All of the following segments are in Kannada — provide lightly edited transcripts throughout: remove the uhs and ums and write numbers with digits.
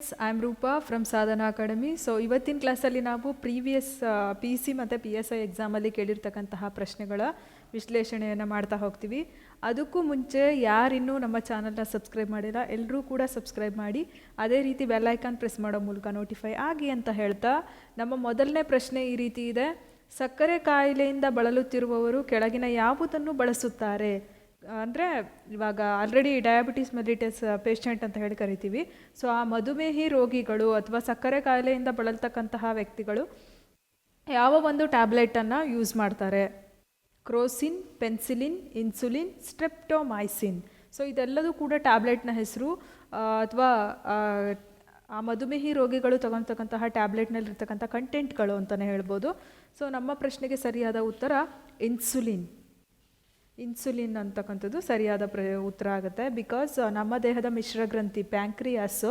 I am Roopa from Sadhana Academy. So ಇವತ್ತಿನ ಕ್ಲಾಸಲ್ಲಿ ನಾವು ಪ್ರೀವಿಯಸ್ PEC ಮತ್ತು PSI ಎಕ್ಸಾಮಲ್ಲಿ ಕೇಳಿರ್ತಕ್ಕಂತಹ ಪ್ರಶ್ನೆಗಳ ವಿಶ್ಲೇಷಣೆಯನ್ನು ಮಾಡ್ತಾ ಹೋಗ್ತೀವಿ. ಅದಕ್ಕೂ ಮುಂಚೆ ಯಾರಿನ್ನೂ ನಮ್ಮ ಚಾನಲ್ನ ಸಬ್ಸ್ಕ್ರೈಬ್ ಮಾಡಿಲ್ಲ ಎಲ್ಲರೂ ಕೂಡ ಸಬ್ಸ್ಕ್ರೈಬ್ ಮಾಡಿ, ಅದೇ ರೀತಿ ಬೆಲ್ ಐಕಾನ್ ಪ್ರೆಸ್ ಮಾಡೋ ಮೂಲಕ ನೋಟಿಫೈ ಆಗಿ ಅಂತ ಹೇಳ್ತಾ, ನಮ್ಮ ಮೊದಲನೇ ಪ್ರಶ್ನೆ ಈ ರೀತಿ ಇದೆ: ಸಕ್ಕರೆ ಕಾಯಿಲೆಯಿಂದ ಬಳಲುತ್ತಿರುವವರು ಕೆಳಗಿನ ಯಾವುದನ್ನು ಬಳಸುತ್ತಾರೆ? ಅಂದರೆ ಇವಾಗ ಆಲ್ರೆಡಿ ಡಯಾಬಿಟಿಸ್ ಮೆಲಿಟಸ್ ಪೇಷಂಟ್ ಅಂತ ಹೇಳಿ ಕರಿತೀವಿ. ಸೊ ಆ ಮಧುಮೇಹಿ ರೋಗಿಗಳು ಅಥವಾ ಸಕ್ಕರೆ ಕಾಯಿಲೆಯಿಂದ ಬಳಲ್ತಕ್ಕಂತಹ ವ್ಯಕ್ತಿಗಳು ಯಾವ ಒಂದು ಟ್ಯಾಬ್ಲೆಟನ್ನು ಯೂಸ್ ಮಾಡ್ತಾರೆ? Crocin, penicillin, insulin, streptomycin. So ಇದೆಲ್ಲದೂ ಕೂಡ ಟ್ಯಾಬ್ಲೆಟ್ನ ಹೆಸರು ಅಥವಾ ಆ ಮಧುಮೇಹಿ ರೋಗಿಗಳು ತಗೊಳ್ತಕ್ಕಂತಹ ಟ್ಯಾಬ್ಲೆಟ್ನಲ್ಲಿರ್ತಕ್ಕಂಥ ಕಂಟೆಂಟ್ಗಳು ಅಂತಲೇ ಹೇಳ್ಬೋದು. ಸೊ ನಮ್ಮ ಪ್ರಶ್ನೆಗೆ ಸರಿಯಾದ ಉತ್ತರ ಇನ್ಸುಲಿನ್. ಇನ್ಸುಲಿನ್ ಅಂತಕ್ಕಂಥದ್ದು ಸರಿಯಾದ ಉತ್ತರ ಆಗುತ್ತೆ. ಬಿಕಾಸ್ ನಮ್ಮ ದೇಹದ ಮಿಶ್ರಗ್ರಂಥಿ ಪ್ಯಾಂಕ್ರಿಯಾಸು,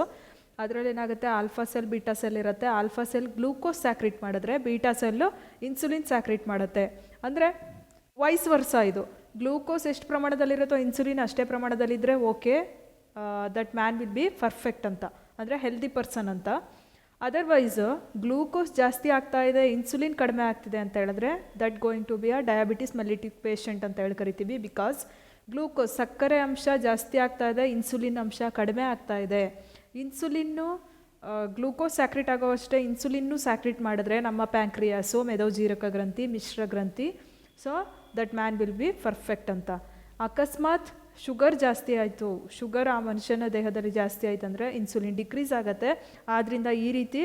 ಅದರಲ್ಲಿ ಏನಾಗುತ್ತೆ, ಆಲ್ಫಾ ಸೆಲ್ ಬೀಟಾ ಸೆಲ್ ಇರುತ್ತೆ. ಆಲ್ಫಾ ಸೆಲ್ ಗ್ಲೂಕೋಸ್ ಸ್ಯಾಕ್ರಿಟ್ ಮಾಡಿದ್ರೆ ಬೀಟಾ ಸೆಲ್ಲು ಇನ್ಸುಲಿನ್ ಸ್ಯಾಕ್ರಿಟ್ ಮಾಡುತ್ತೆ. ಅಂದರೆ ವೈಸ್ ವರ್ಸ. ಇದು ಗ್ಲೂಕೋಸ್ ಎಷ್ಟು ಪ್ರಮಾಣದಲ್ಲಿರುತ್ತೋ ಇನ್ಸುಲಿನ್ ಅಷ್ಟೇ ಪ್ರಮಾಣದಲ್ಲಿದ್ದರೆ okay, that man will be perfect ಅಂತ, ಅಂದರೆ ಹೆಲ್ದಿ ಪರ್ಸನ್ ಅಂತ. ಅದರ್ವೈಸ್ ಗ್ಲೂಕೋಸ್ ಜಾಸ್ತಿ ಆಗ್ತಾ ಇದೆ, ಇನ್ಸುಲಿನ್ ಕಡಿಮೆ ಆಗ್ತಿದೆ ಅಂತ ಹೇಳಿದ್ರೆ that going to be a diabetes mellitic patient ಅಂತ ಹೇಳಿ ಕರಿತೀವಿ. ಬಿಕಾಸ್ ಗ್ಲೂಕೋಸ್ ಸಕ್ಕರೆ ಅಂಶ ಜಾಸ್ತಿ ಆಗ್ತಾ ಇದೆ, ಇನ್ಸುಲಿನ್ ಅಂಶ ಕಡಿಮೆ ಆಗ್ತಾ ಇದೆ. ಇನ್ಸುಲಿನ್ನು ಗ್ಲೂಕೋಸ್ ಸ್ಯಾಕ್ರಿಟ್ ಆಗೋವಷ್ಟೇ ಇನ್ಸುಲಿನ್ನು ಸ್ಯಾಕ್ರಿಟ್ ಮಾಡಿದ್ರೆ ನಮ್ಮ ಪ್ಯಾಂಕ್ರಿಯಾಸು, ಮೆದೋಜೀರಕ ಗ್ರಂಥಿ, ಮಿಶ್ರ ಗ್ರಂಥಿ, so that man will be perfect ಅಂತ. ಅಕಸ್ಮಾತ್ ಶುಗರ್ ಜಾಸ್ತಿ ಆಯಿತು, ಶುಗರ್ ಆ ಮನುಷ್ಯನ ದೇಹದಲ್ಲಿ ಜಾಸ್ತಿ ಆಯ್ತು ಅಂದರೆ ಇನ್ಸುಲಿನ್ ಡಿಕ್ರೀಸ್ ಆಗುತ್ತೆ. ಆದ್ದರಿಂದ ಈ ರೀತಿ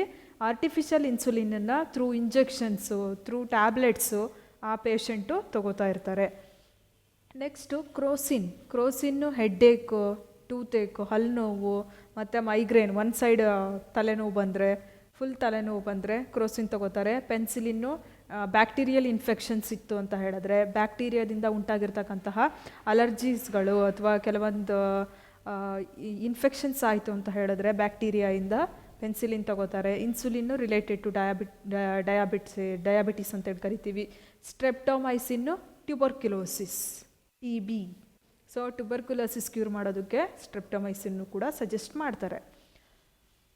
ಆರ್ಟಿಫಿಷಿಯಲ್ ಇನ್ಸುಲಿನನ್ನು ಥ್ರೂ ಇಂಜೆಕ್ಷನ್ಸು, ಥ್ರೂ ಟ್ಯಾಬ್ಲೆಟ್ಸು ಆ ಪೇಷಂಟು ತಗೋತಾ ಇರ್ತಾರೆ. Next Crocin. Crocin headache, toothache, ಹಲ್ಲು ನೋವು ಮತ್ತು ಮೈಗ್ರೇನ್, ಒನ್ ಸೈಡ್ ತಲೆನೋವು ಬಂದರೆ, ಫುಲ್ ತಲೆನೋವು ಬಂದರೆ ಕ್ರೋಸಿನ್ ತಗೋತಾರೆ. ಪೆನ್ಸಿಲಿನ್ನು ಬ್ಯಾಕ್ಟೀರಿಯಲ್ ಇನ್ಫೆಕ್ಷನ್ಸ್ ಇತ್ತು ಅಂತ ಹೇಳಿದ್ರೆ, ಬ್ಯಾಕ್ಟೀರಿಯಾದಿಂದ ಉಂಟಾಗಿರ್ತಕ್ಕಂತಹ ಅಲರ್ಜೀಸ್ಗಳು ಅಥವಾ ಕೆಲವೊಂದು ಇನ್ಫೆಕ್ಷನ್ಸ್ ಆಯಿತು ಅಂತ ಹೇಳಿದ್ರೆ ಬ್ಯಾಕ್ಟೀರಿಯಾಯಿಂದ ಪೆನ್ಸಿಲಿನ್ ತಗೋತಾರೆ. ಇನ್ಸುಲಿನ್ನು ರಿಲೇಟೆಡ್ ಟು ಡಯಾಬಿಟಿಸ್ ಅಂತ ಹೇಳಿ ಕರಿತೀವಿ. Streptomycin tuberculosis, TB. So tuberculosis cure ಮಾಡೋದಕ್ಕೆ ಸ್ಟ್ರೆಪ್ಟೊಮೈಸಿನ್ನು ಕೂಡ ಸಜೆಸ್ಟ್ ಮಾಡ್ತಾರೆ.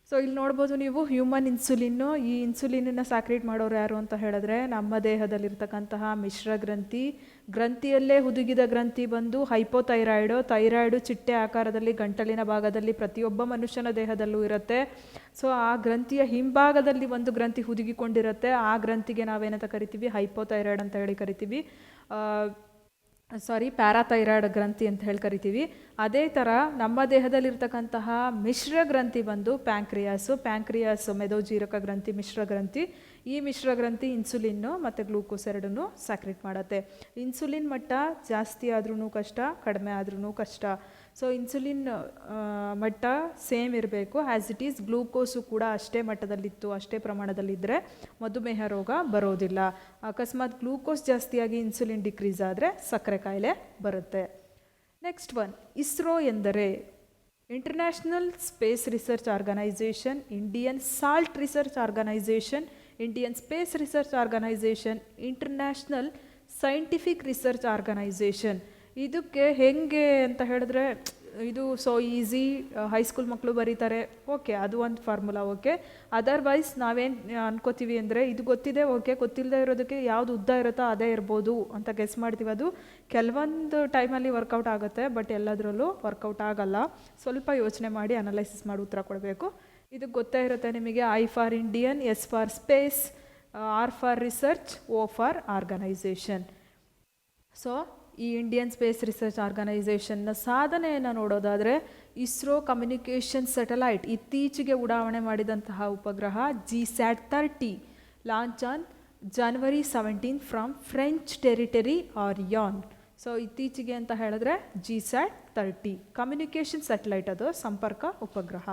ಸೊ ಇಲ್ಲಿ ನೋಡ್ಬೋದು ನೀವು ಹ್ಯೂಮನ್ ಇನ್ಸುಲಿನ್ನು. ಈ ಇನ್ಸುಲಿನನ್ನು ಸ್ಯಾಕ್ರಿಟ್ ಮಾಡೋರು ಯಾರು ಅಂತ ಹೇಳಿದ್ರೆ ನಮ್ಮ ದೇಹದಲ್ಲಿರ್ತಕ್ಕಂತಹ ಮಿಶ್ರ ಗ್ರಂಥಿ. ಗ್ರಂಥಿಯಲ್ಲೇ ಹುದುಗಿದ ಗ್ರಂಥಿ ಬಂದು ಹೈಪೋಥೈರಾಯ್ಡು. ಥೈರಾಯ್ಡು ಚಿಟ್ಟೆ ಆಕಾರದಲ್ಲಿ ಗಂಟಲಿನ ಭಾಗದಲ್ಲಿ ಪ್ರತಿಯೊಬ್ಬ ಮನುಷ್ಯನ ದೇಹದಲ್ಲೂ ಇರುತ್ತೆ. ಸೊ ಆ ಗ್ರಂಥಿಯ ಹಿಂಭಾಗದಲ್ಲಿ ಒಂದು ಗ್ರಂಥಿ ಹುದುಗಿಕೊಂಡಿರುತ್ತೆ. ಆ ಗ್ರಂಥಿಗೆ ನಾವೇನಂತ ಕರಿತೀವಿ? ಹೈಪೋಥೈರಾಯ್ಡ್ ಅಂತ ಹೇಳಿ ಕರಿತೀವಿ. ಪ್ಯಾರಾಥೈರಾಯ್ಡ್ ಗ್ರಂಥಿ ಅಂತ ಹೇಳಿ ಕರಿತೀವಿ. ಅದೇ ಥರ ನಮ್ಮ ದೇಹದಲ್ಲಿರ್ತಕ್ಕಂತಹ ಮಿಶ್ರ ಗ್ರಂಥಿ ಬಂದು ಪ್ಯಾಂಕ್ರಿಯಾಸು ಮೆದೋಜೀರಕ ಗ್ರಂಥಿ, ಮಿಶ್ರ ಗ್ರಂಥಿ. ಈ ಮಿಶ್ರ ಗ್ರಂಥಿ ಇನ್ಸುಲಿನ್ನು ಮತ್ತು ಗ್ಲೂಕೋಸ್ ಎರಡನ್ನೂ ಸ್ಯಾಕ್ರಿಟ್ ಮಾಡುತ್ತೆ. ಇನ್ಸುಲಿನ್ ಮಟ್ಟ ಜಾಸ್ತಿ ಆದ್ರೂ ಕಷ್ಟ, ಕಡಿಮೆ ಆದ್ರೂ ಕಷ್ಟ. ಸೊ ಇನ್ಸುಲಿನ್ ಮಟ್ಟ ಸೇಮ್ ಇರಬೇಕು ಆ್ಯಸ್ ಇಟ್ ಈಸ್. ಗ್ಲೂಕೋಸು ಕೂಡ ಅಷ್ಟೇ ಮಟ್ಟದಲ್ಲಿತ್ತು, ಅಷ್ಟೇ ಪ್ರಮಾಣದಲ್ಲಿದ್ದರೆ ಮಧುಮೇಹ ರೋಗ ಬರೋದಿಲ್ಲ. ಅಕಸ್ಮಾತ್ ಗ್ಲೂಕೋಸ್ ಜಾಸ್ತಿಯಾಗಿ ಇನ್ಸುಲಿನ್ ಡಿಕ್ರೀಸ್ ಆದರೆ ಸಕ್ಕರೆ ಕಾಯಿಲೆ ಬರುತ್ತೆ. ನೆಕ್ಸ್ಟ್ ಒನ್, ಇಸ್ರೋ ಎಂದರೆ international space research organisation, Indian salt research organisation, Indian space research organisation, international scientific research organisation. ಇದಕ್ಕೆ ಹೆಂಗೆ ಅಂತ ಹೇಳಿದ್ರೆ ಇದು ಸೋ ಈಸಿ, ಹೈಸ್ಕೂಲ್ ಮಕ್ಕಳು ಬರೀತಾರೆ, ಓಕೆ, ಅದು ಒಂದು ಫಾರ್ಮುಲಾ, ಓಕೆ. ಅದರ್ವೈಸ್ ನಾವೇನು ಅನ್ಕೋತೀವಿ ಅಂದರೆ ಇದು ಗೊತ್ತಿದೆ, ಓಕೆ, ಗೊತ್ತಿಲ್ಲದೆ ಇರೋದಕ್ಕೆ ಯಾವುದು ಉದ್ದ ಇರುತ್ತೋ ಅದೇ ಇರ್ಬೋದು ಅಂತ ಗೆಸ್ ಮಾಡ್ತೀವಿ. ಅದು ಕೆಲವೊಂದು ಟೈಮಲ್ಲಿ ವರ್ಕೌಟ್ ಆಗುತ್ತೆ, ಬಟ್ ಎಲ್ಲದರಲ್ಲೂ ವರ್ಕೌಟ್ ಆಗಲ್ಲ. ಸ್ವಲ್ಪ ಯೋಚನೆ ಮಾಡಿ ಅನಲೈಸಿಸ್ ಮಾಡಿ ಉತ್ತರ ಕೊಡಬೇಕು. ಇದು ಗೊತ್ತೇ ಇರುತ್ತೆ ನಿಮಗೆ. I for Indian, S for space, R for research, O for organisation. So ಈ ಇಂಡಿಯನ್ ಸ್ಪೇಸ್ ರಿಸರ್ಚ್ ಆರ್ಗನೈಸೇಷನ್ನ ಸಾಧನೆಯನ್ನು ನೋಡೋದಾದರೆ, ಇಸ್ರೋ ಕಮ್ಯುನಿಕೇಷನ್ ಸ್ಯಾಟಲೈಟ್ ಇತ್ತೀಚೆಗೆ ಉಡಾವಣೆ ಮಾಡಿದಂತಹ ಉಪಗ್ರಹ GSAT-30 launch on January 17 from French territory Ariane. So ಇತ್ತೀಚೆಗೆ ಅಂತ ಹೇಳಿದ್ರೆ GSAT-30 ಕಮ್ಯುನಿಕೇಷನ್ ಸ್ಯಾಟಲೈಟ್, ಅದು ಸಂಪರ್ಕ ಉಪಗ್ರಹ.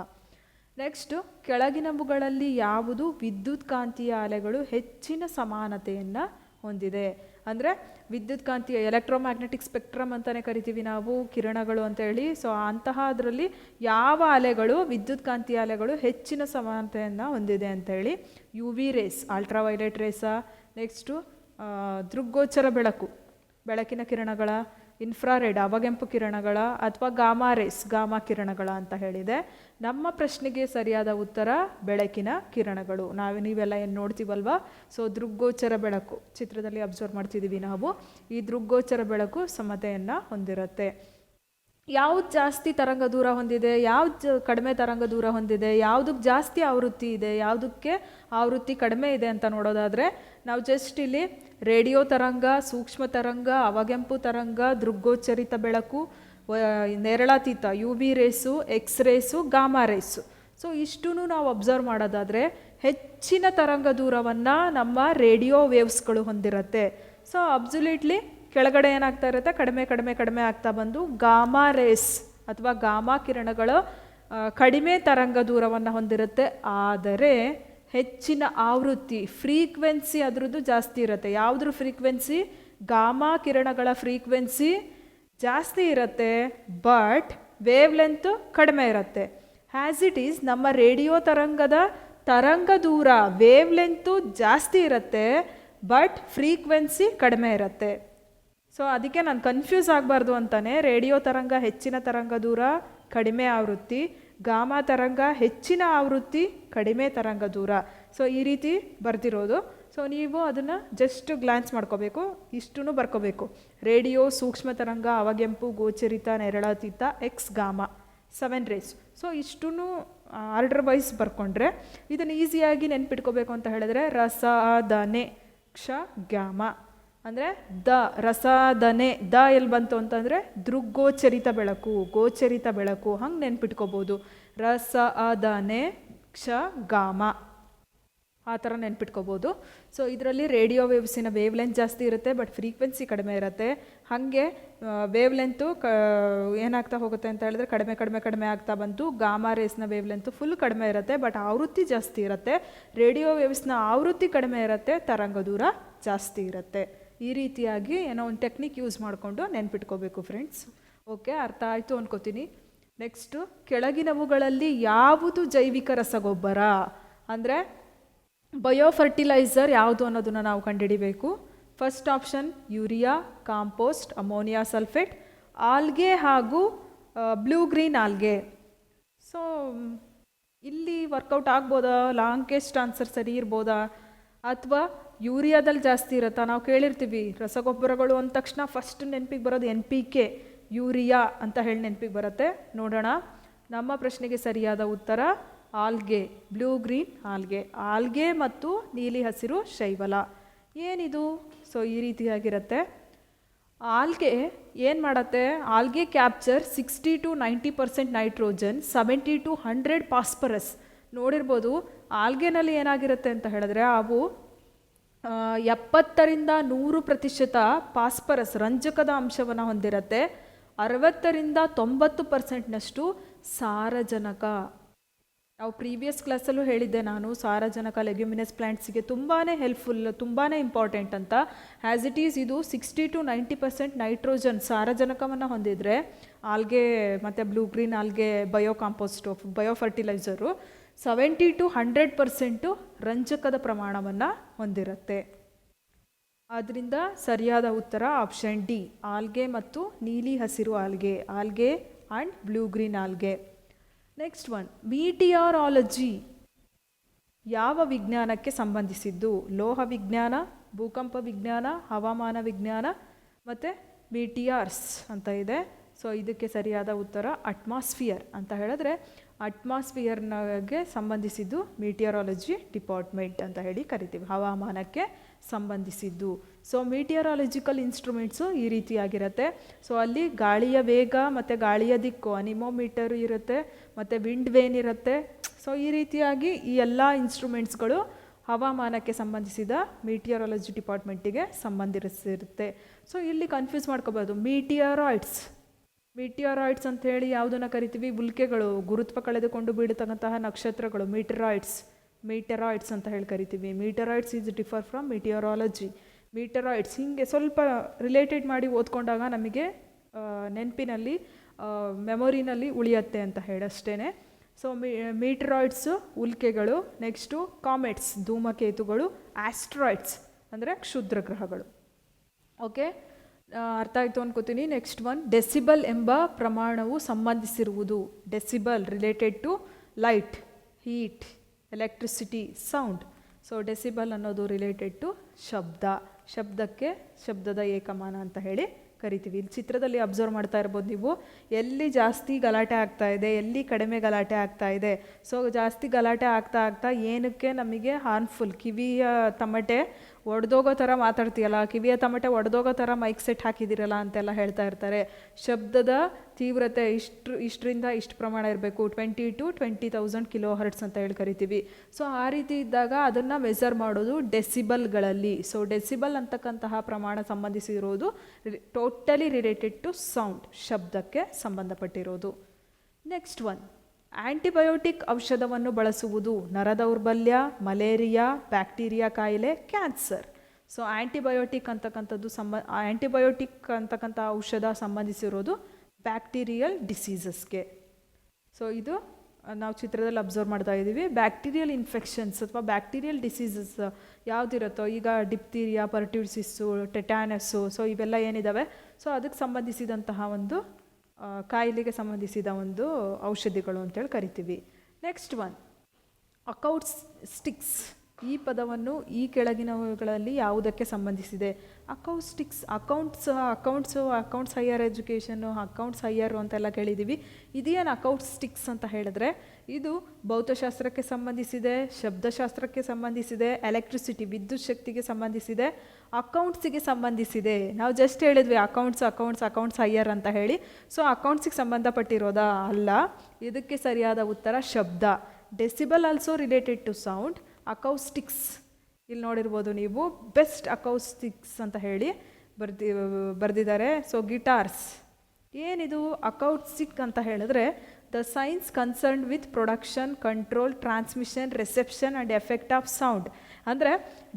ನೆಕ್ಸ್ಟು, ಕೆಳಗಿನವುಗಳಲ್ಲಿ ಯಾವುದು ವಿದ್ಯುತ್ ಕಾಂತೀಯ ಅಲೆಗಳು ಹೆಚ್ಚಿನ ಸಮಾನತೆಯನ್ನು ಹೊಂದಿದೆ? ಅಂದರೆ ವಿದ್ಯುತ್ ಕಾಂತೀಯ ಎಲೆಕ್ಟ್ರೋಮ್ಯಾಗ್ನೆಟಿಕ್ ಸ್ಪೆಕ್ಟ್ರಮ್ ಅಂತಲೇ ಕರಿತೀವಿ ನಾವು, ಕಿರಣಗಳು ಅಂತೇಳಿ. ಸೊ ಅಂತಹ ಅದರಲ್ಲಿ ಯಾವ ಅಲೆಗಳು, ವಿದ್ಯುತ್ ಕಾಂತೀಯ ಅಲೆಗಳು ಹೆಚ್ಚಿನ ಸಮಾನತೆಯನ್ನು ಹೊಂದಿದೆ ಅಂತೇಳಿ? UV ರೇಸ್, ಅಲ್ಟ್ರಾವೈಲೆಟ್ ರೇಸಾ, ನೆಕ್ಸ್ಟು ದೃಗ್ಗೋಚರ ಬೆಳಕು, ಬೆಳಕಿನ ಕಿರಣಗಳ, ಇನ್ಫ್ರಾರೆಡ್ ಅವಗೆಂಪು ಕಿರಣಗಳ ಅಥವಾ ಗಾಮಾ ರೇಸ್ ಗಾಮಾ ಕಿರಣಗಳ ಅಂತ ಹೇಳಿದೆ. ನಮ್ಮ ಪ್ರಶ್ನೆಗೆ ಸರಿಯಾದ ಉತ್ತರ ಬೆಳಕಿನ ಕಿರಣಗಳು. ನೀವೆಲ್ಲ ಏನು ನೋಡ್ತೀವಲ್ವಾ, ಸೊ ದೃಗ್ಗೋಚರ ಬೆಳಕು ಚಿತ್ರದಲ್ಲಿ ಅಬ್ಸರ್ವ್ ಮಾಡ್ತಿದ್ದೀವಿ ನಾವು. ಈ ದೃಗ್ಗೋಚರ ಬೆಳಕು ಸಮತೆಯನ್ನು ಹೊಂದಿರುತ್ತೆ. ಯಾವ್ದು ಜಾಸ್ತಿ ತರಂಗ ದೂರ ಹೊಂದಿದೆ, ಯಾವ್ದು ಕಡಿಮೆ ತರಂಗ ದೂರ ಹೊಂದಿದೆ, ಯಾವುದಕ್ಕೆ ಜಾಸ್ತಿ ಆವೃತ್ತಿ ಇದೆ, ಯಾವುದಕ್ಕೆ ಆವೃತ್ತಿ ಕಡಿಮೆ ಇದೆ ಅಂತ ನೋಡೋದಾದರೆ ನಾವು ಜಸ್ಟ್ ಇಲ್ಲಿ ರೇಡಿಯೋ ತರಂಗ, ಸೂಕ್ಷ್ಮ ತರಂಗ, ಅವಗೆಂಪು ತರಂಗ, ದೃಗ್ಗೋಚರಿತ ಬೆಳಕು, ನೇರಳಾತೀತ UV race, X race, gamma race, so ಇಷ್ಟೂ ನಾವು ಅಬ್ಸರ್ವ್ ಮಾಡೋದಾದರೆ ಹೆಚ್ಚಿನ ತರಂಗ ದೂರವನ್ನು ನಮ್ಮ ರೇಡಿಯೋ ವೇವ್ಸ್ಗಳು ಹೊಂದಿರುತ್ತೆ. ಸೊ ಅಬ್ಸುಲ್ಯೂಟ್ಲಿ ಕೆಳಗಡೆ ಏನಾಗ್ತಾ ಇರುತ್ತೆ, ಕಡಿಮೆ ಕಡಿಮೆ ಕಡಿಮೆ ಆಗ್ತಾ ಬಂದು ಗಾಮಾ ರೇಸ್ ಅಥವಾ ಗಾಮಾ ಕಿರಣಗಳು ಕಡಿಮೆ ತರಂಗ ದೂರವನ್ನು ಹೊಂದಿರುತ್ತೆ. ಆದರೆ ಹೆಚ್ಚಿನ ಆವೃತ್ತಿ ಫ್ರೀಕ್ವೆನ್ಸಿ ಅದರದ್ದು ಜಾಸ್ತಿ ಇರುತ್ತೆ. ಯಾವುದ್ರ ಫ್ರೀಕ್ವೆನ್ಸಿ, ಗಾಮಾ ಕಿರಣಗಳ ಫ್ರೀಕ್ವೆನ್ಸಿ ಜಾಸ್ತಿ ಇರುತ್ತೆ, ಬಟ್ ವೇವ್ ಲೆಂತ್ ಕಡಿಮೆ ಇರುತ್ತೆ. ಹ್ಯಾಸ್ ಇಟ್ ಈಸ್ ನಮ್ಮ ರೇಡಿಯೋ ತರಂಗದ ತರಂಗ ದೂರ ವೇವ್ ಲೆಂತು ಜಾಸ್ತಿ ಇರುತ್ತೆ, ಬಟ್ ಫ್ರೀಕ್ವೆನ್ಸಿ ಕಡಿಮೆ ಇರುತ್ತೆ. ಸೊ ಅದಕ್ಕೆ ನಾನು ಕನ್ಫ್ಯೂಸ್ ಆಗಬಾರ್ದು ಅಂತಾನೆ ರೇಡಿಯೋ ತರಂಗ ಹೆಚ್ಚಿನ ತರಂಗ ದೂರ ಕಡಿಮೆ ಆವೃತ್ತಿ, ಗಾಮಾ ತರಂಗ ಹೆಚ್ಚಿನ ಆವೃತ್ತಿ ಕಡಿಮೆ ತರಂಗ ದೂರ, ಸೊ ಈ ರೀತಿ ಬರ್ತಿರೋದು. ಸೊ ನೀವು ಅದನ್ನು ಜಸ್ಟ್ ಗ್ಲಾನ್ಸ್ ಮಾಡ್ಕೋಬೇಕು, ಇಷ್ಟೂ ಬರ್ಕೋಬೇಕು. ರೇಡಿಯೋ, ಸೂಕ್ಷ್ಮ ತರಂಗ, ಅವಗೆಂಪು, ಗೋಚರಿತ, ನೇರಳಾತೀತ, ಎಕ್ಸ್, ಗಾಮಾ, 7 ರೇಸ್. ಸೊ ಇಷ್ಟೂ ಆರ್ಡರ್ ವೈಸ್ ಬರ್ಕೊಂಡ್ರೆ ಇದನ್ನು ಈಸಿಯಾಗಿ ನೆನ್ಪಿಟ್ಕೋಬೇಕು ಅಂತ ಹೇಳಿದ್ರೆ ರಸಾದನೆ ಕ್ಷ ಗಾಮ ಅಂದರೆ ರಸಾದನೆ ಎಲ್ಲಿ ಬಂತು ಅಂತಂದರೆ ದೃಗ್ಗೋಚರಿತ ಬೆಳಕು, ಗೋಚರಿತ ಬೆಳಕು, ಹಂಗೆ ನೆನ್ಪಿಟ್ಕೋಬೋದು. ರಸಾದನೆ ಕ್ಷ ಗಾಮ ಆ ಥರ ನೆನ್ಪಿಟ್ಕೋಬೋದು. ಸೊ ಇದರಲ್ಲಿ ರೇಡಿಯೋ ವೇವ್ಸಿನ ವೇವ್ ಲೆಂತ್ ಜಾಸ್ತಿ ಇರುತ್ತೆ, ಬಟ್ ಫ್ರೀಕ್ವೆನ್ಸಿ ಕಡಿಮೆ ಇರುತ್ತೆ. ಹಾಗೆ ವೇವ್ ಲೆಂತು ಏನಾಗ್ತಾ ಹೋಗುತ್ತೆ ಅಂತ ಹೇಳಿದ್ರೆ ಕಡಿಮೆ ಕಡಿಮೆ ಕಡಿಮೆ ಆಗ್ತಾ ಬಂತು. ಗಾಮಾ ರೇಸ್ನ ವೇವ್ ಲೆಂತು ಫುಲ್ ಕಡಿಮೆ ಇರುತ್ತೆ, ಬಟ್ ಆವೃತ್ತಿ ಜಾಸ್ತಿ ಇರುತ್ತೆ. ರೇಡಿಯೋ ವೇವ್ಸ್ನ ಆವೃತ್ತಿ ಕಡಿಮೆ ಇರುತ್ತೆ, ತರಂಗ ದೂರ ಜಾಸ್ತಿ ಇರುತ್ತೆ. ಈ ರೀತಿಯಾಗಿ ಏನೋ ಒಂದು ಟೆಕ್ನಿಕ್ ಯೂಸ್ ಮಾಡಿಕೊಂಡು ನೆನ್ಪಿಟ್ಕೋಬೇಕು ಫ್ರೆಂಡ್ಸ್. ಓಕೆ, ಅರ್ಥ ಆಯಿತು ಅನ್ಕೋತೀನಿ. ನೆಕ್ಸ್ಟು, ಕೆಳಗಿನವುಗಳಲ್ಲಿ ಯಾವುದು ಜೈವಿಕ ರಸಗೊಬ್ಬರ ಅಂದರೆ ಬಯೋ ಫರ್ಟಿಲೈಸರ್ ಯಾವುದು ಅನ್ನೋದನ್ನು ನಾವು ಕಂಡುಹಿಡಿಬೇಕು. First option urea, compost, ammonia sulphate, algae ಹಾಗೂ ಬ್ಲೂ ಗ್ರೀನ್ ಆಲ್ಗೆ. ಸೊ ಇಲ್ಲಿ ವರ್ಕೌಟ್ ಆಗ್ಬೋದಾ, ಲಾಂಗೆಸ್ಟ್ ಆನ್ಸರ್ ಸರಿ ಇರ್ಬೋದಾ, ಅಥವಾ ಯೂರಿಯಾದಲ್ಲಿ ಜಾಸ್ತಿ ಇರುತ್ತಾ? ನಾವು ಕೇಳಿರ್ತೀವಿ ರಸಗೊಬ್ಬರಗಳು ಅಂದ ತಕ್ಷಣ ಫಸ್ಟ್ ನೆನಪಿಗೆ ಬರೋದು NPK, ಯೂರಿಯಾ ಅಂತ ಹೇಳಿ ನೆನಪಿಗೆ ಬರುತ್ತೆ. ನೋಡೋಣ, ನಮ್ಮ ಪ್ರಶ್ನೆಗೆ ಸರಿಯಾದ ಉತ್ತರ algae, blue green algae. Algae ಮತ್ತು ನೀಲಿ ಹಸಿರು ಶೈವಲ. ಏನಿದು? ಸೊ ಈ ರೀತಿಯಾಗಿರುತ್ತೆ. ಆಲ್ಗೆ ಏನು ಮಾಡುತ್ತೆ, algae capture 60 to 90% nitrogen, 70 to 100 phosphorus. ನೋಡಿರ್ಬೋದು ಆಲ್ಗೆನಲ್ಲಿ ಏನಾಗಿರುತ್ತೆ ಅಂತ ಹೇಳಿದ್ರೆ ಅವು 70ರಿಂದ 100% ಫಾಸ್ಫರಸ್ ರಂಜಕದ ಅಂಶವನ್ನು ಹೊಂದಿರುತ್ತೆ. 60ರಿಂದ 90%ನಷ್ಟು ಸಾರಜನಕ. ನಾವು ಪ್ರೀವಿಯಸ್ ಕ್ಲಾಸಲ್ಲೂ ಹೇಳಿದ್ದೆ ನಾನು, ಸಾರಜನಕ ಲೆಗ್ಯುಮಿನಸ್ ಪ್ಲ್ಯಾಂಟ್ಸಿಗೆ ತುಂಬಾ ಹೆಲ್ಪ್ಫುಲ್, ತುಂಬಾ ಇಂಪಾರ್ಟೆಂಟ್ ಅಂತ. ಆ್ಯಸ್ ಇಟ್ ಈಸ್ ಇದು 60 to 90% ನೈಟ್ರೋಜನ್ ಸಾರಜನಕವನ್ನು ಹೊಂದಿದರೆ ಆಲ್ಗೆ ಮತ್ತು blue green algae bio fertiliser 70 to 100% ರಂಜಕದ ಪ್ರಮಾಣವನ್ನು ಹೊಂದಿರುತ್ತೆ. ಆದ್ದರಿಂದ ಸರಿಯಾದ ಉತ್ತರ ಆಪ್ಷನ್ ಡಿ, ಆಲ್ಗೆ ಮತ್ತು ನೀಲಿ ಹಸಿರು algae, algae and blue green algae. Next one, meteorology ಯಾವ ವಿಜ್ಞಾನಕ್ಕೆ ಸಂಬಂಧಿಸಿದ್ದು? ಲೋಹ ವಿಜ್ಞಾನ, ಭೂಕಂಪ ವಿಜ್ಞಾನ, ಹವಾಮಾನ ವಿಜ್ಞಾನ ಮತ್ತು ಮೀಟಿಯಾರ್ಸ್ ಅಂತ ಇದೆ. ಸೊ ಇದಕ್ಕೆ ಸರಿಯಾದ ಉತ್ತರ ಅಟ್ಮಾಸ್ಫಿಯರ್ ಅಂತ ಹೇಳಿದ್ರೆ ಅಟ್ಮಾಸ್ಫಿಯರ್ನಾಗೆ ಸಂಬಂಧಿಸಿದ್ದು ಮೀಟಿಯಾರಾಲಜಿ ಡಿಪಾರ್ಟ್ಮೆಂಟ್ ಅಂತ ಹೇಳಿ ಕರಿತೀವಿ, ಹವಾಮಾನಕ್ಕೆ ಸಂಬಂಧಿಸಿದ್ದು. ಸೊ ಮೀಟಿಯಾರಾಲಜಿಕಲ್ ಇನ್ಸ್ಟ್ರೂಮೆಂಟ್ಸು ಈ ರೀತಿಯಾಗಿರುತ್ತೆ. ಸೊ ಅಲ್ಲಿ ಗಾಳಿಯ ವೇಗ ಮತ್ತು ಗಾಳಿಯ ದಿಕ್ಕು ಅನಿಮೋಮೀಟರ್ ಇರುತ್ತೆ, ಮತ್ತು ವಿಂಡ್ ವೇನ್ ಇರುತ್ತೆ. ಸೊ ಈ ರೀತಿಯಾಗಿ ಈ ಎಲ್ಲ ಇನ್ಸ್ಟ್ರೂಮೆಂಟ್ಸ್ಗಳು ಹವಾಮಾನಕ್ಕೆ ಸಂಬಂಧಿಸಿದ ಮೀಟಿಯಾರಾಲಜಿ ಡಿಪಾರ್ಟ್ಮೆಂಟಿಗೆ ಸಂಬಂಧಿಸಿರುತ್ತೆ. ಸೊ ಇಲ್ಲಿ ಕನ್ಫ್ಯೂಸ್ ಮಾಡ್ಕೋಬೋದು. ಮೀಟಿಯಾರಾಯ್ಡ್ಸ್ ಅಂತ ಹೇಳಿ ಯಾವುದನ್ನು ಕರಿತೀವಿ? ಉಲ್ಕೆಗಳು, ಗುರುತ್ವ ಕಳೆದುಕೊಂಡು ಬೀಳತಕ್ಕಂತಹ ನಕ್ಷತ್ರಗಳು, ಮೀಟರಾಯ್ಡ್ಸ್ ಅಂತ ಹೇಳಿ ಕರಿತೀವಿ. ಮೀಟರಾಯ್ಡ್ಸ್ ಈಸ್ ಡಿಫರ್ ಫ್ರಮ್ ಮೀಟಿಯಾರಾಲಜಿ. ಮೀಟರಾಯ್ಡ್ಸ್ ಹಿಂಗೆ ಸ್ವಲ್ಪ ರಿಲೇಟೆಡ್ ಮಾಡಿ ಓದ್ಕೊಂಡಾಗ ನಮಗೆ ನೆನಪಿನಲ್ಲಿ, ಮೆಮೊರಿನಲ್ಲಿ ಉಳಿಯುತ್ತೆ ಅಂತ ಹೇಳಷ್ಟೇ. ಸೊ ಮೀಟರಾಯ್ಡ್ಸು ಉಲ್ಕೆಗಳು, ನೆಕ್ಸ್ಟು ಕಾಮೆಟ್ಸ್ ಧೂಮಕೇತುಗಳು, ಆಸ್ಟ್ರಾಯ್ಡ್ಸ್ ಅಂದರೆ ಕ್ಷುದ್ರ ಗ್ರಹಗಳು. ಓಕೆ, ಅರ್ಥ ಆಯಿತು ಅನ್ಕೋತೀನಿ. ನೆಕ್ಸ್ಟ್ ಒನ್, ಡೆಸಿಬಲ್ ಎಂಬ ಪ್ರಮಾಣವು ಸಂಬಂಧಿಸಿರುವುದು. Decibel related to light, heat, electricity, sound. So decibel ಅನ್ನೋದು ರಿಲೇಟೆಡ್ ಟು ಶಬ್ದ, ಶಬ್ದಕ್ಕೆ ಶಬ್ದದ ಏಕಮಾನ ಅಂತ ಹೇಳಿ ಕರಿತೀವಿ. ಇಲ್ಲಿ ಚಿತ್ರದಲ್ಲಿ ಅಬ್ಸರ್ವ್ ಮಾಡ್ತಾ ಇರ್ಬೋದು ನೀವು, ಎಲ್ಲಿ ಜಾಸ್ತಿ ಗಲಾಟೆ ಆಗ್ತಾ ಇದೆ, ಎಲ್ಲಿ ಕಡಿಮೆ ಗಲಾಟೆ ಆಗ್ತಾ ಇದೆ. ಸೊ ಜಾಸ್ತಿ ಗಲಾಟೆ ಆಗ್ತಾ ಆಗ್ತಾ ಏನಕ್ಕೆ ನಮಗೆ ಹಾರ್ಮ್ಫುಲ್, ಕಿವಿಯ ತಮಟೆ ಒಡೆದೋಗೋ ಥರ ಮಾತಾಡ್ತೀಯಲ್ಲ, ಕಿವಿಯ ತಮಟೆ ಒಡೆದೋಗೋ ಥರ ಮೈಕ್ ಸೆಟ್ ಹಾಕಿದಿರಲ್ಲ ಅಂತೆಲ್ಲ ಹೇಳ್ತಾ ಇರ್ತಾರೆ. ಶಬ್ದದ ತೀವ್ರತೆ ಇಷ್ಟರಿಂದ ಇಷ್ಟು ಪ್ರಮಾಣ ಇರಬೇಕು, 20 to 20,000 kHz ಅಂತ ಹೇಳಿ ಕರಿತೀವಿ. ಸೊ ಆ ರೀತಿ ಇದ್ದಾಗ ಅದನ್ನು ಮೆಜರ್ ಮಾಡೋದು ಡೆಸಿಬಲ್ಗಳಲ್ಲಿ. ಸೊ ಡೆಸಿಬಲ್ ಅಂತಕ್ಕಂತಹ ಪ್ರಮಾಣ ಸಂಬಂಧಿಸಿರೋದು ಟೋಟಲಿ ರಿಲೇಟೆಡ್ ಟು ಸೌಂಡ್, ಶಬ್ದಕ್ಕೆ ಸಂಬಂಧಪಟ್ಟಿರೋದು. ನೆಕ್ಸ್ಟ್ ಒನ್, ಆ್ಯಂಟಿಬಯೋಟಿಕ್ ಔಷಧವನ್ನು ಬಳಸುವುದು. ನರದೌರ್ಬಲ್ಯ, ಮಲೇರಿಯಾ, ಬ್ಯಾಕ್ಟೀರಿಯಾ ಕಾಯಿಲೆ, ಕ್ಯಾನ್ಸರ್. ಸೊ ಆ್ಯಂಟಿಬಯೋಟಿಕ್ ಅಂತಕ್ಕಂಥ ಔಷಧ ಸಂಬಂಧಿಸಿರೋದು ಬ್ಯಾಕ್ಟೀರಿಯಲ್ ಡಿಸೀಸಸ್ಗೆ. ಸೊ ಇದು ನಾವು ಚಿತ್ರದಲ್ಲಿ ಅಬ್ಸರ್ವ್ ಮಾಡ್ತಾ ಇದ್ದೀವಿ. ಬ್ಯಾಕ್ಟೀರಿಯಲ್ ಇನ್ಫೆಕ್ಷನ್ಸ್ ಅಥವಾ ಬ್ಯಾಕ್ಟೀರಿಯಲ್ ಡಿಸೀಸಸ್ ಯಾವುದಿರುತ್ತೋ, ಈಗ ಡಿಪ್ತೀರಿಯಾ, ಪರ್ಟ್ಯೂಸಿಸ್ಸು, ಟೆಟಾನಸ್ಸು, ಸೊ ಇವೆಲ್ಲ ಏನಿದ್ದಾವೆ, ಸೊ ಅದಕ್ಕೆ ಸಂಬಂಧಿಸಿದಂತಹ ಒಂದು ಕಾಯಿಲೆಗೆ ಸಂಬಂಧಿಸಿದ ಒಂದು ಔಷಧಿಗಳು ಅಂತೇಳಿ ಕರಿತೀವಿ. Next one, acoustics. ಈ ಪದವನ್ನು ಈ ಕೆಳಗಿನವುಗಳಲ್ಲಿ ಯಾವುದಕ್ಕೆ ಸಂಬಂಧಿಸಿದೆ? Acoustics, accounts higher education, accounts higher ಅಂತೆಲ್ಲ ಕೇಳಿದ್ದೀವಿ. ಇದೇನು ಅಕೌಸ್ಟಿಕ್ಸ್ ಅಂತ ಹೇಳಿದ್ರೆ, ಇದು ಭೌತಶಾಸ್ತ್ರಕ್ಕೆ ಸಂಬಂಧಿಸಿದೆ, ಶಬ್ದಶಾಸ್ತ್ರಕ್ಕೆ ಸಂಬಂಧಿಸಿದೆ, ಎಲೆಕ್ಟ್ರಿಸಿಟಿ ವಿದ್ಯುತ್ ಶಕ್ತಿಗೆ ಸಂಬಂಧಿಸಿದೆ, ಅಕೌಂಟ್ಸಿಗೆ ಸಂಬಂಧಿಸಿದೆ. ನಾವು ಜಸ್ಟ್ ಹೇಳಿದ್ವಿ ಅಕೌಂಟ್ಸ್ ಹೈಯರ್ ಅಂತ ಹೇಳಿ. ಸೊ ಅಕೌಂಟ್ಸಿಗೆ ಸಂಬಂಧಪಟ್ಟಿರೋದಾ? ಅಲ್ಲ. ಇದಕ್ಕೆ ಸರಿಯಾದ ಉತ್ತರ ಶಬ್ದ. Decibel also related to sound. Acoustics ಇಲ್ಲಿ ನೋಡಿರ್ಬೋದು ನೀವು, ಬೆಸ್ಟ್ ಅಕೌಸ್ಟಿಕ್ಸ್ ಅಂತ ಹೇಳಿ ಬರ್ದಿದ್ದಾರೆ. ಸೊ ಗಿಟಾರ್ಸ್, ಏನಿದು ಅಕೌಸ್ಟಿಕ್ ಅಂತ ಹೇಳಿದ್ರೆ, the science concerned with production, control, transmission, reception and effect of sound. ಅಂದರೆ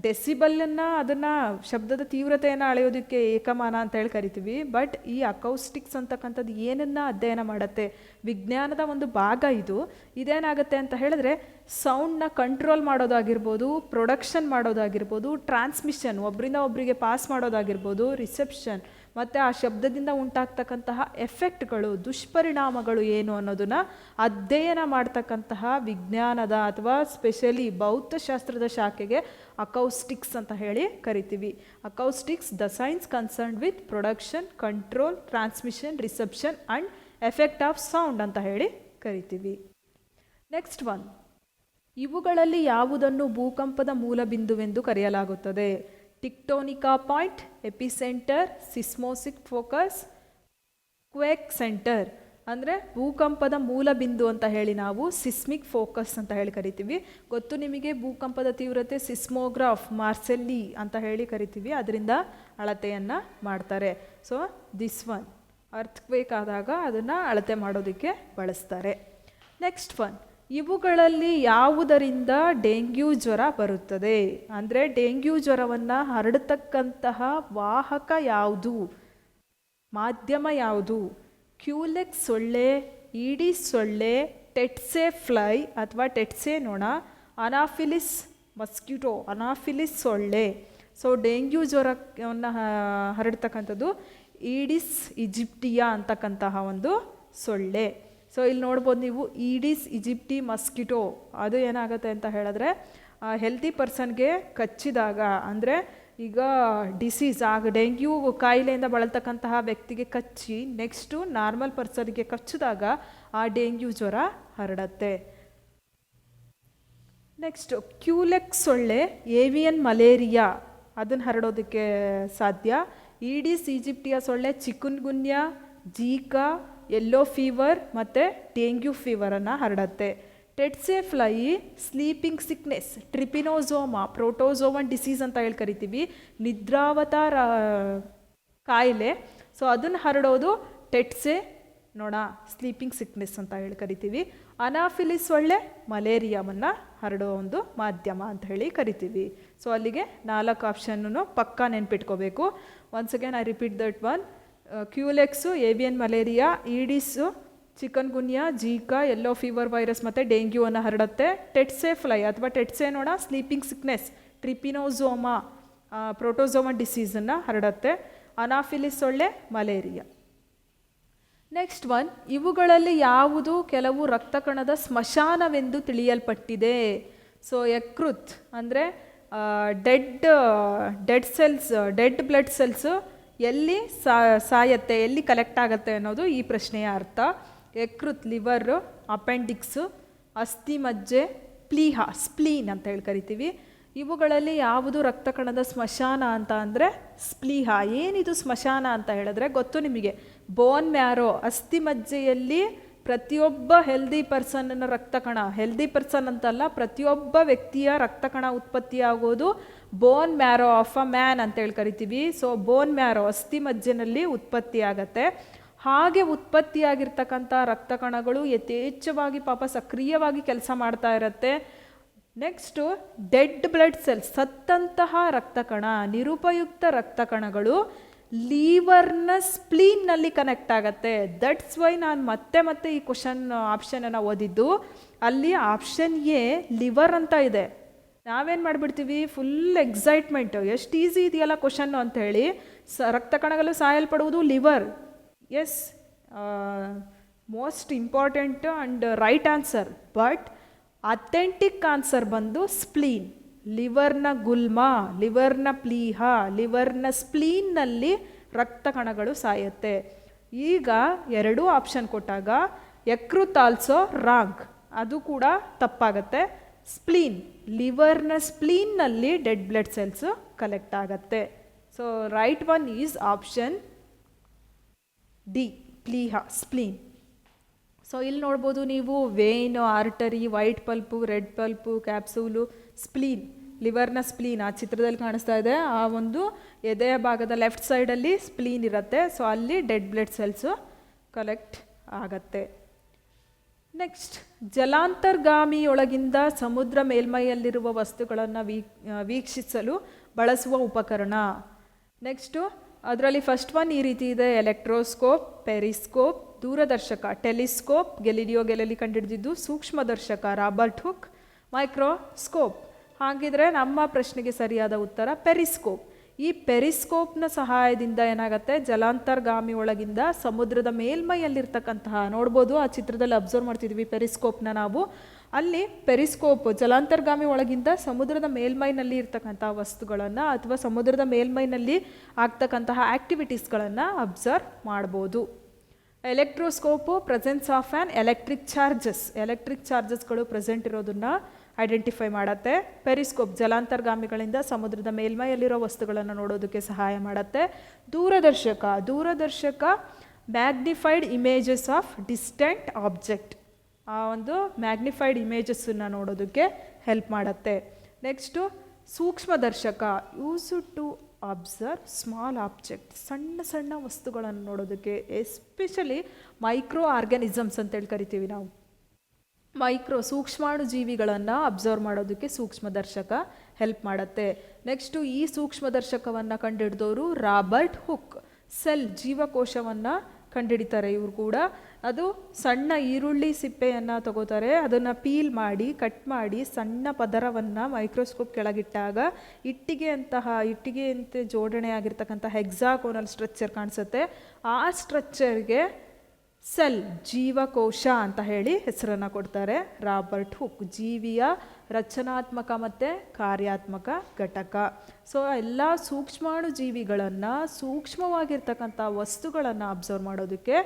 ಡೆಸಿಬಲನ್ನು, ಅದನ್ನು ಶಬ್ದದ ತೀವ್ರತೆಯನ್ನು ಅಳೆಯೋದಕ್ಕೆ ಏಕಮಾನ ಅಂತ ಹೇಳಿ ಕರಿತೀವಿ. ಬಟ್ ಈ ಅಕೌಸ್ಟಿಕ್ಸ್ ಅಂತಕ್ಕಂಥದ್ದು ಏನನ್ನು ಅಧ್ಯಯನ ಮಾಡುತ್ತೆ? ವಿಜ್ಞಾನದ ಒಂದು ಭಾಗ ಇದು. ಇದೇನಾಗುತ್ತೆ ಅಂತ ಹೇಳಿದ್ರೆ, ಸೌಂಡನ್ನ ಕಂಟ್ರೋಲ್ ಮಾಡೋದಾಗಿರ್ಬೋದು, ಪ್ರೊಡಕ್ಷನ್ ಮಾಡೋದಾಗಿರ್ಬೋದು, ಟ್ರಾನ್ಸ್ಮಿಷನ್ ಒಬ್ಬರಿಂದ ಒಬ್ಬರಿಗೆ ಪಾಸ್ ಮಾಡೋದಾಗಿರ್ಬೋದು, ರಿಸೆಪ್ಷನ್ ಮತ್ತು ಆ ಶಬ್ದದಿಂದ ಉಂಟಾಗ್ತಕ್ಕಂತಹ ಎಫೆಕ್ಟ್ಗಳು, ದುಷ್ಪರಿಣಾಮಗಳು ಏನು ಅನ್ನೋದನ್ನು ಅಧ್ಯಯನ ಮಾಡ್ತಕ್ಕಂತಹ ವಿಜ್ಞಾನದ ಅಥವಾ ಸ್ಪೆಷಲಿ ಭೌತಶಾಸ್ತ್ರದ ಶಾಖೆಗೆ ಅಕೌಸ್ಟಿಕ್ಸ್ ಅಂತ ಹೇಳಿ ಕರಿತೀವಿ. Acoustics, the science concerned with production, control, transmission, reception and effect of sound ಅಂತ ಹೇಳಿ ಕರಿತೀವಿ. ನೆಕ್ಸ್ಟ್ ಒನ್, ಇವುಗಳಲ್ಲಿ ಯಾವುದನ್ನು ಭೂಕಂಪದ ಮೂಲಬಿಂದುವೆಂದು ಕರೆಯಲಾಗುತ್ತದೆ? Tectonic point, epicentre, seismic focus, quake centre. ಅಂದರೆ ಭೂಕಂಪದ ಮೂಲ ಬಿಂದು ಅಂತ ಹೇಳಿ ನಾವು ಸಿಸ್ಮಿಕ್ ಫೋಕಸ್ ಅಂತ ಹೇಳಿ ಕರಿತೀವಿ. ಗೊತ್ತು ನಿಮಗೆ, ಭೂಕಂಪದ ತೀವ್ರತೆ ಸಿಸ್ಮೋಗ್ರಾಫ್, ಮಾರ್ಸೆಲ್ಲಿ ಅಂತ ಹೇಳಿ ಕರಿತೀವಿ. ಅದರಿಂದ ಅಳತೆಯನ್ನು ಮಾಡ್ತಾರೆ. ಸೊ ದಿಸ್ ಒನ್, ಅರ್ಥಕ್ವೇಕ್ ಆದಾಗ ಅದನ್ನು ಅಳತೆ ಮಾಡೋದಕ್ಕೆ ಬಳಸ್ತಾರೆ. ನೆಕ್ಸ್ಟ್ ಒನ್, ಇವುಗಳಲ್ಲಿ ಯಾವುದರಿಂದ ಡೆಂಗ್ಯೂ ಜ್ವರ ಬರುತ್ತದೆ? ಅಂದರೆ ಡೆಂಗ್ಯೂ ಜ್ವರವನ್ನು ಹರಡತಕ್ಕಂತಹ ವಾಹಕ ಯಾವುದು, ಮಾಧ್ಯಮ ಯಾವುದು? ಕ್ಯೂಲೆಕ್ಸ್ ಸೊಳ್ಳೆ, ಈಡಿಸ್ ಸೊಳ್ಳೆ, ಟೆಟ್ಸೆ ಫ್ಲೈ ಅಥವಾ ಟೆಟ್ಸೆ ನೊಣ, ಅನಾಫಿಲಿಸ್ ಮಸ್ಕಿಟೋ, ಅನಾಫಿಲಿಸ್ ಸೊಳ್ಳೆ. ಸೊ ಡೆಂಗ್ಯೂ ಜ್ವರವನ್ನು ಹರಡ್ತಕ್ಕಂಥದ್ದು ಈಡಿಸ್ ಈಜಿಪ್ಟಿಯಾ ಅಂತಕ್ಕಂತಹ ಒಂದು ಸೊಳ್ಳೆ. ಸೊ ಇಲ್ಲಿ ನೋಡ್ಬೋದು ನೀವು, ಈಡಿಸ್ ಈಜಿಪ್ಟಿ ಮಸ್ಕಿಟೋ, ಅದು ಏನಾಗುತ್ತೆ ಅಂತ ಹೇಳಿದ್ರೆ, ಹೆಲ್ತಿ ಪರ್ಸನ್ಗೆ ಕಚ್ಚಿದಾಗ, ಅಂದರೆ ಈಗ ಡಿಸೀಸ್ ಆಗ ಡೆಂಗ್ಯೂ ಕಾಯಿಲೆಯಿಂದ ಬಳಲ್ತಕ್ಕಂತಹ ವ್ಯಕ್ತಿಗೆ ಕಚ್ಚಿ ನೆಕ್ಸ್ಟು ನಾರ್ಮಲ್ ಪರ್ಸನ್ಗೆ ಕಚ್ಚಿದಾಗ ಆ ಡೆಂಗ್ಯೂ ಜ್ವರ ಹರಡತ್ತೆ. ನೆಕ್ಸ್ಟ್, ಕ್ಯೂಲೆಕ್ಸ್ ಸೊಳ್ಳೆ ಏವಿಯನ್ ಮಲೇರಿಯಾ ಅದನ್ನು ಹರಡೋದಕ್ಕೆ ಸಾಧ್ಯ. ಈಡಿಸ್ ಈಜಿಪ್ಟಿಯಾ ಸೊಳ್ಳೆ ಚಿಕುನ್ಗುನ್ಯಾ, ಜೀಕಾ, ಯೆಲ್ಲೋ ಫೀವರ್ ಮತ್ತು ಡೆಂಗ್ಯೂ ಫೀವರನ್ನು ಹರಡತ್ತೆ. Tsetse fly sleeping sickness, trypanosoma, protozoan disease ಅಂತ ಹೇಳಿ ಕರಿತೀವಿ, ನಿದ್ರಾವತಾರ ಕಾಯಿಲೆ. ಸೊ ಅದನ್ನು ಹರಡೋದು ಟೆಟ್ಸೆ ನೊಣ, ಸ್ಲೀಪಿಂಗ್ ಸಿಕ್ನೆಸ್ ಅಂತ ಹೇಳಿ ಕರಿತೀವಿ. ಅನಾಫಿಲಿಸ್ ಸೊಳ್ಳೆ ಮಲೇರಿಯಾವನ್ನು ಹರಡೋ ಒಂದು ಮಾಧ್ಯಮ ಅಂತ ಹೇಳಿ ಕರಿತೀವಿ. ಸೊ ಅಲ್ಲಿಗೆ 4 ಆಪ್ಷನ್ನು ಪಕ್ಕಾ ನೆನ್ಪಿಟ್ಕೋಬೇಕು. Once again I repeat that one. Culex avian malaria, Aedes chikungunya, Zika, yellow fever virus ಮತ್ತು ಡೆಂಗ್ಯೂವನ್ನು ಹರಡುತ್ತೆ. ಟೆಟ್ಸೆ ಫ್ಲೈ ಅಥವಾ ಟೆಟ್ಸೆ ನೊಣ ಸ್ಲೀಪಿಂಗ್ ಸಿಕ್ನೆಸ್, ಟ್ರಿಪಿನೋಸೋಮಾ, ಪ್ರೋಟೋಸೋಮಾ ಡಿಸೀಸನ್ನು ಹರಡುತ್ತೆ. ಅನಾಫಿಲಿಸ್ ಸೊಳ್ಳೆ, ಮಲೇರಿಯಾ. ನೆಕ್ಸ್ಟ್ ಒನ್, ಇವುಗಳಲ್ಲಿ ಯಾವುದು ಕೆಲವು ರಕ್ತಕಣದ ಸ್ಮಶಾನವೆಂದು ತಿಳಿಯಲ್ಪಟ್ಟಿದೆ? ಸೊ ಯಕೃತ್ ಅಂದರೆ ಡೆಡ್ ಬ್ಲಡ್ ಸೆಲ್ಸು ಎಲ್ಲಿ ಸಾಯತ್ತೆ, ಎಲ್ಲಿ ಕಲೆಕ್ಟ್ ಆಗುತ್ತೆ ಅನ್ನೋದು ಈ ಪ್ರಶ್ನೆಯ ಅರ್ಥ. ಯಕೃತ್, ಲಿವರು, ಅಪೆಂಡಿಕ್ಸು, ಅಸ್ಥಿ ಮಜ್ಜೆ, ಪ್ಲೀಹಾ, ಸ್ಪ್ಲೀನ್ ಅಂತ ಹೇಳಿ ಕರಿತೀವಿ. ಇವುಗಳಲ್ಲಿ ಯಾವುದು ರಕ್ತಕಣದ ಸ್ಮಶಾನ ಅಂತ ಅಂದರೆ ಸ್ಪ್ಲೀಹಾ. ಏನಿದು ಸ್ಮಶಾನ ಅಂತ ಹೇಳಿದ್ರೆ ಗೊತ್ತು ನಿಮಗೆ, ಬೋನ್ ಮ್ಯಾರೋ, ಅಸ್ಥಿ ಮಜ್ಜೆಯಲ್ಲಿ ಪ್ರತಿಯೊಬ್ಬ ಹೆಲ್ದಿ ಪರ್ಸನ್ನ ರಕ್ತಕಣ, ಹೆಲ್ದಿ ಪರ್ಸನ್ ಅಂತಲ್ಲ, ಪ್ರತಿಯೊಬ್ಬ ವ್ಯಕ್ತಿಯ ರಕ್ತಕಣ ಉತ್ಪತ್ತಿಯಾಗೋದು bone marrow of a man ಅಂತೇಳಿ ಕರಿತೀವಿ. ಸೊ ಬೋನ್ ಮ್ಯಾರೋ ಅಸ್ಥಿ ಮಜ್ಜೆನಲ್ಲಿ ಉತ್ಪತ್ತಿ ಆಗತ್ತೆ. ಹಾಗೆ ಉತ್ಪತ್ತಿಯಾಗಿರ್ತಕ್ಕಂಥ ರಕ್ತಕಣಗಳು ಯಥೇಚ್ಛವಾಗಿ ಪಾಪ ಸಕ್ರಿಯವಾಗಿ ಕೆಲಸ ಮಾಡ್ತಾ ಇರತ್ತೆ. ನೆಕ್ಸ್ಟು ಡೆಡ್ ಬ್ಲಡ್ ಸೆಲ್ಸ್, ಸತ್ತಂತಹ ರಕ್ತಕಣ, ನಿರುಪಯುಕ್ತ ರಕ್ತಕಣಗಳು ಲೀವರ್ನ ಸ್ಪ್ಲೀನ್ನಲ್ಲಿ ಕನೆಕ್ಟ್ ಆಗುತ್ತೆ. ದಟ್ಸ್ ವೈ ನಾನು ಮತ್ತೆ ಈ ಆಪ್ಷನನ್ನು ಓದಿದ್ದು. ಅಲ್ಲಿ ಆಪ್ಷನ್ ಎ ಲಿವರ್ ಅಂತ ಇದೆ. ನಾವೇನು ಮಾಡಿಬಿಡ್ತೀವಿ, ಫುಲ್ ಎಕ್ಸೈಟ್ಮೆಂಟ್, ಎಷ್ಟು ಈಸಿ ಇದೆಯಲ್ಲ ಕ್ವಶನ್ನು ಅಂತ ಹೇಳಿ. ರಕ್ತಕಣಗಳು ಸಾಯಲ್ಪಡುವುದು liver. Yes, most important and right answer. But authentic answer ಬಂದು ಸ್ಪ್ಲೀನ್. ಲಿವರ್ನ ಗುಲ್ಮ, ಲಿವರ್ನ ಪ್ಲೀಹಾ, ಲಿವರ್ನ ಸ್ಪ್ಲೀನ್ನಲ್ಲಿ ರಕ್ತಕಣಗಳು ಸಾಯುತ್ತೆ. ಈಗ ಎರಡೂ ಆಪ್ಷನ್ ಕೊಟ್ಟಾಗ ಯಕೃತ್ ಆಲ್ಸೋ ರಾಂಗ್, ಅದು ಕೂಡ ತಪ್ಪಾಗತ್ತೆ. ಸ್ಪ್ಲೀನ್, ಲಿವರ್ನ ಸ್ಪ್ಲೀನ್ನಲ್ಲಿ ಡೆಡ್ ಬ್ಲಡ್ ಸೆಲ್ಸು ಕಲೆಕ್ಟ್ ಆಗತ್ತೆ. So right one is option D, ಪ್ಲೀಹಾ, ಸ್ಪ್ಲೀನ್. ಸೊ ಇಲ್ಲಿ ನೋಡ್ಬೋದು ನೀವು, vein, artery, white pulp, red pulp, capsule, spleen, ಲಿವರ್ನ spleen ಆ ಚಿತ್ರದಲ್ಲಿ ಕಾಣಿಸ್ತಾ ಇದೆ. ಆ ಒಂದು ಎದೆಯ ಭಾಗದ ಲೆಫ್ಟ್ ಸೈಡಲ್ಲಿ ಸ್ಪ್ಲೀನ್ ಇರುತ್ತೆ. ಸೊ ಅಲ್ಲಿ ಡೆಡ್ ಬ್ಲಡ್ ಸೆಲ್ಸು ಕಲೆಕ್ಟ್ ಆಗತ್ತೆ. ನೆಕ್ಸ್ಟ್, ಜಲಾಂತರ್ಗಾಮಿಯೊಳಗಿಂದ ಸಮುದ್ರ ಮೇಲ್ಮೈಯಲ್ಲಿರುವ ವಸ್ತುಗಳನ್ನು ವೀಕ್ಷಿಸಲು ಬಳಸುವ ಉಪಕರಣ. ನೆಕ್ಸ್ಟು ಅದರಲ್ಲಿ ಫಸ್ಟ್ ಒನ್ ಈ ರೀತಿ ಇದೆ: ಎಲೆಕ್ಟ್ರೋಸ್ಕೋಪ್, ಪೆರಿಸ್ಕೋಪ್, ದೂರದರ್ಶಕ, ಟೆಲಿಸ್ಕೋಪ್, ಗೆಲಿಲಿಯೋ ಗೆಲಿಲಿ ಕಂಡುಹಿಡಿದಿದ್ದು, ಸೂಕ್ಷ್ಮದರ್ಶಕ, ರಾಬರ್ಟ್ ಹುಕ್, ಮೈಕ್ರೋಸ್ಕೋಪ್. ಹಾಗಿದ್ರೆ ನಮ್ಮ ಪ್ರಶ್ನೆಗೆ ಸರಿಯಾದ ಉತ್ತರ ಪೆರಿಸ್ಕೋಪ್. ಈ ಪೆರಿಸ್ಕೋಪ್ನ ಸಹಾಯದಿಂದ ಏನಾಗುತ್ತೆ, ಜಲಾಂತರ್ಗಾಮಿ ಒಳಗಿಂದ ಸಮುದ್ರದ ಮೇಲ್ಮೈಯಲ್ಲಿರ್ತಕ್ಕಂತಹ, ನೋಡ್ಬೋದು ಆ ಚಿತ್ರದಲ್ಲಿ ಅಬ್ಸರ್ವ್ ಮಾಡ್ತಿದ್ವಿ ಪೆರಿಸ್ಕೋಪ್ನ ನಾವು. ಅಲ್ಲಿ ಪೆರಿಸ್ಕೋಪ್ ಜಲಾಂತರ್ಗಾಮಿ ಒಳಗಿಂದ ಸಮುದ್ರದ ಮೇಲ್ಮೈನಲ್ಲಿ ಇರ್ತಕ್ಕಂಥ ವಸ್ತುಗಳನ್ನು ಅಥವಾ ಸಮುದ್ರದ ಮೇಲ್ಮೈನಲ್ಲಿ ಆಗ್ತಕ್ಕಂತಹ ಆ್ಯಕ್ಟಿವಿಟೀಸ್ಗಳನ್ನು ಅಬ್ಸರ್ವ್ ಮಾಡ್ಬೋದು. Electroscope presence of an electric ಚಾರ್ಜಸ್ಗಳು ಪ್ರೆಸೆಂಟ್ ಇರೋದನ್ನು ಐಡೆಂಟಿಫೈ ಮಾಡುತ್ತೆ. ಪೆರಿಸ್ಕೋಪ್ ಜಲಾಂತರ್ಗಾಮಿಗಳಿಂದ ಸಮುದ್ರದ ಮೇಲ್ಮೈಯಲ್ಲಿರೋ ವಸ್ತುಗಳನ್ನು ನೋಡೋದಕ್ಕೆ ಸಹಾಯ ಮಾಡುತ್ತೆ. ದೂರದರ್ಶಕ magnified images of distant object, ಆ ಒಂದು ಮ್ಯಾಗ್ನಿಫೈಡ್ ಇಮೇಜಸ್ಸನ್ನು ನೋಡೋದಕ್ಕೆ ಹೆಲ್ಪ್ ಮಾಡುತ್ತೆ. ನೆಕ್ಸ್ಟು ಸೂಕ್ಷ್ಮದರ್ಶಕ, use to observe small object, ಸಣ್ಣ ವಸ್ತುಗಳನ್ನು ನೋಡೋದಕ್ಕೆ, ಎಸ್ಪೆಷಲಿ ಮೈಕ್ರೋ ಆರ್ಗ್ಯಾನಿಸಮ್ಸ್ ಅಂತೇಳಿ ಕರಿತೀವಿ ನಾವು. ಸೂಕ್ಷ್ಮಾಣು ಜೀವಿಗಳನ್ನು ಅಬ್ಸರ್ವ್ ಮಾಡೋದಕ್ಕೆ ಸೂಕ್ಷ್ಮದರ್ಶಕ ಹೆಲ್ಪ್ ಮಾಡುತ್ತೆ. ನೆಕ್ಸ್ಟು ಈ ಸೂಕ್ಷ್ಮದರ್ಶಕವನ್ನು ಕಂಡುಹಿಡಿದವರು ರಾಬರ್ಟ್ ಹುಕ್. ಜೀವಕೋಶವನ್ನು ಕಂಡುಹಿಡಿತಾರೆ ಇವರು ಕೂಡ. ಅದು ಸಣ್ಣ ಈರುಳ್ಳಿ ಸಿಪ್ಪೆಯನ್ನು ತಗೋತಾರೆ, ಅದನ್ನು ಪೀಲ್ ಮಾಡಿ ಕಟ್ ಮಾಡಿ ಸಣ್ಣ ಪದರವನ್ನು ಮೈಕ್ರೋಸ್ಕೋಪ್ ಕೆಳಗಿಟ್ಟಾಗ ಇಟ್ಟಿಗೆಯಂತೆ ಜೋಡಣೆ ಆಗಿರ್ತಕ್ಕಂಥ ಹೆಕ್ಸಾಗೋನಲ್ ಸ್ಟ್ರಕ್ಚರ್ ಕಾಣಿಸುತ್ತೆ. ಆ ಸ್ಟ್ರಕ್ಚರ್ಗೆ ಜೀವಕೋಶ ಅಂತ ಹೇಳಿ ಹೆಸರನ್ನು ಕೊಡ್ತಾರೆ ರಾಬರ್ಟ್ ಹುಕ್. ಜೀವಿಯ ರಚನಾತ್ಮಕ ಮತ್ತು ಕಾರ್ಯಾತ್ಮಕ ಘಟಕ. ಸೊ ಎಲ್ಲ ಸೂಕ್ಷ್ಮಾಣು ಜೀವಿಗಳನ್ನು, ಸೂಕ್ಷ್ಮವಾಗಿರ್ತಕ್ಕಂಥ ವಸ್ತುಗಳನ್ನು ಅಬ್ಸರ್ವ್ ಮಾಡೋದಕ್ಕೆ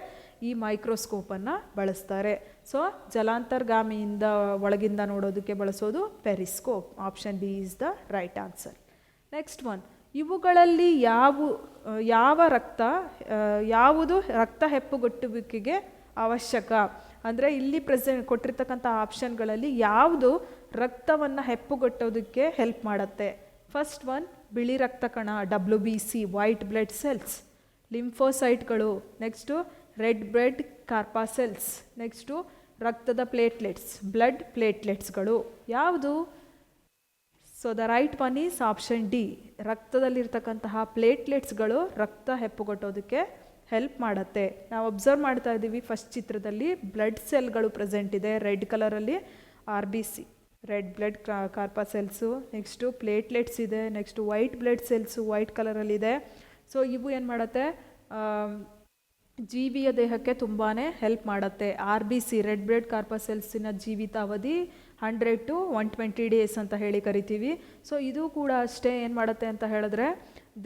ಈ ಮೈಕ್ರೋಸ್ಕೋಪನ್ನು ಬಳಸ್ತಾರೆ. ಸೊ ಜಲಾಂತರ್ಗಾಮಿಯಿಂದ ಒಳಗಿಂದ ನೋಡೋದಕ್ಕೆ ಬಳಸೋದು periscope. Option B is the right answer. Next one, ಇವುಗಳಲ್ಲಿ ಯಾವುದು ರಕ್ತ ಹೆಪ್ಪುಗಟ್ಟುವಿಕೆಗೆ ಅವಶ್ಯಕ? ಅಂದರೆ ಇಲ್ಲಿ ಕೊಟ್ಟಿರ್ತಕ್ಕಂಥ ಆಪ್ಷನ್ಗಳಲ್ಲಿ ಯಾವುದು ರಕ್ತವನ್ನು ಹೆಪ್ಪುಗಟ್ಟೋದಕ್ಕೆ ಹೆಲ್ಪ್ ಮಾಡುತ್ತೆ? ಫಸ್ಟ್ ಒನ್, ಬಿಳಿ ರಕ್ತ ಕಣ, WBC, ವೈಟ್ ಬ್ಲಡ್ ಸೆಲ್ಸ್, ಲಿಂಫೋಸೈಟ್ಗಳು. Next red blood corpuscles. Next ರಕ್ತದ ಪ್ಲೇಟ್ಲೆಟ್ಸ್, ಬ್ಲಡ್ ಪ್ಲೇಟ್ಲೆಟ್ಸ್ಗಳು. ಯಾವುದು? So the right one is option D. ರಕ್ತದಲ್ಲಿರ್ತಕ್ಕಂತಹ ಪ್ಲೇಟ್ಲೆಟ್ಸ್ಗಳು ರಕ್ತ ಹೆಪ್ಪುಗಟ್ಟೋದಕ್ಕೆ ಹೆಲ್ಪ್ ಮಾಡುತ್ತೆ. ನಾವು ಅಬ್ಸರ್ವ್ ಮಾಡ್ತಾ ಇದ್ದೀವಿ ಫಸ್ಟ್ ಚಿತ್ರದಲ್ಲಿ ಬ್ಲಡ್ ಸೆಲ್ಗಳು ಪ್ರೆಸೆಂಟ್ ಇದೆ ರೆಡ್ ಕಲರಲ್ಲಿ, RBC, red blood corpuscles. Next platelets ಇದೆ. Next white blood cells white ಕಲರಲ್ಲಿದೆ. ಸೊ ಇವು ಏನು ಮಾಡುತ್ತೆ, ಜೀವಿಯ ದೇಹಕ್ಕೆ ತುಂಬಾ ಹೆಲ್ಪ್ ಮಾಡುತ್ತೆ. RBC ರೆಡ್ ಬ್ಲಡ್ ಕಾರ್ಪಸೆಲ್ಸಿನ ಜೀವಿತಾವಧಿ 100 to 120 ಡೇಸ್ ಅಂತ ಹೇಳಿ ಕರಿತೀವಿ. ಸೊ ಇದು ಕೂಡ ಅಷ್ಟೇ ಏನು ಮಾಡುತ್ತೆ ಅಂತ ಹೇಳಿದ್ರೆ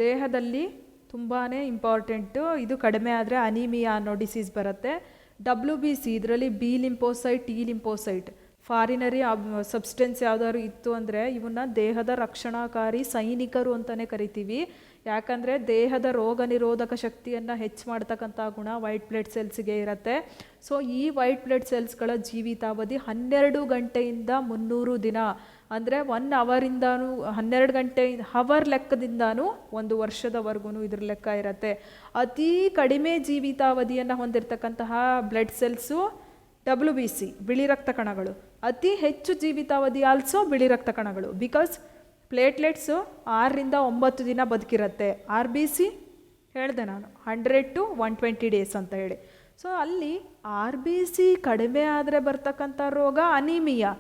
ದೇಹದಲ್ಲಿ ತುಂಬಾ ಇಂಪಾರ್ಟೆಂಟು. ಇದು ಕಡಿಮೆ ಆದರೆ ಅನಿಮಿಯಾ ಅನ್ನೋ ಡಿಸೀಸ್ ಬರುತ್ತೆ. WBC ಇದರಲ್ಲಿ B lymphocyte, T lymphocyte foreign substance ಯಾವ್ದಾದ್ರು ಇತ್ತು ಅಂದರೆ ಇವನ್ನ ದೇಹದ ರಕ್ಷಣಾಕಾರಿ ಸೈನಿಕರು ಅಂತಲೇ ಕರಿತೀವಿ. ಯಾಕಂದರೆ ದೇಹದ ರೋಗ ನಿರೋಧಕ ಶಕ್ತಿಯನ್ನು ಹೆಚ್ಚು ಮಾಡ್ತಕ್ಕಂಥ ಗುಣ ವೈಟ್ ಬ್ಲಡ್ ಸೆಲ್ಸ್ಗೆ ಇರುತ್ತೆ. ಸೊ ಈ ವೈಟ್ ಬ್ಲಡ್ ಸೆಲ್ಸ್ಗಳ ಜೀವಿತಾವಧಿ 12 ಗಂಟೆಯಿಂದ 300 ದಿನ, ಅಂದರೆ 1 ಅವರಿಂದಾನು 12 ಗಂಟೆ ಹವರ್ ಲೆಕ್ಕದಿಂದಾನು 1 ವರ್ಷದವರೆಗೂ ಇದ್ರ ಲೆಕ್ಕ ಇರುತ್ತೆ. ಅತಿ ಕಡಿಮೆ ಜೀವಿತಾವಧಿಯನ್ನು ಹೊಂದಿರತಕ್ಕಂತಹ ಬ್ಲಡ್ ಸೆಲ್ಸು WBC ಬಿಳಿ ರಕ್ತ ಕಣಗಳು. ಅತಿ ಹೆಚ್ಚು ಜೀವಿತಾವಧಿ ಆಲ್ಸೋ ಬಿಳಿ ರಕ್ತ ಕಣಗಳು. ಬಿಕಾಸ್ ಪ್ಲೇಟ್ಲೆಟ್ಸು 6 ರಿಂದ 9 ದಿನ ಬದುಕಿರುತ್ತೆ. RBC ಹೇಳಿದೆ ನಾನು 100 to 120 ಡೇಸ್ ಅಂತ ಹೇಳಿ. ಸೊ ಅಲ್ಲಿ RBC ಕಡಿಮೆ ಆದರೆ ಬರ್ತಕ್ಕಂಥ ರೋಗ ಅನಿಮಿಯಾ.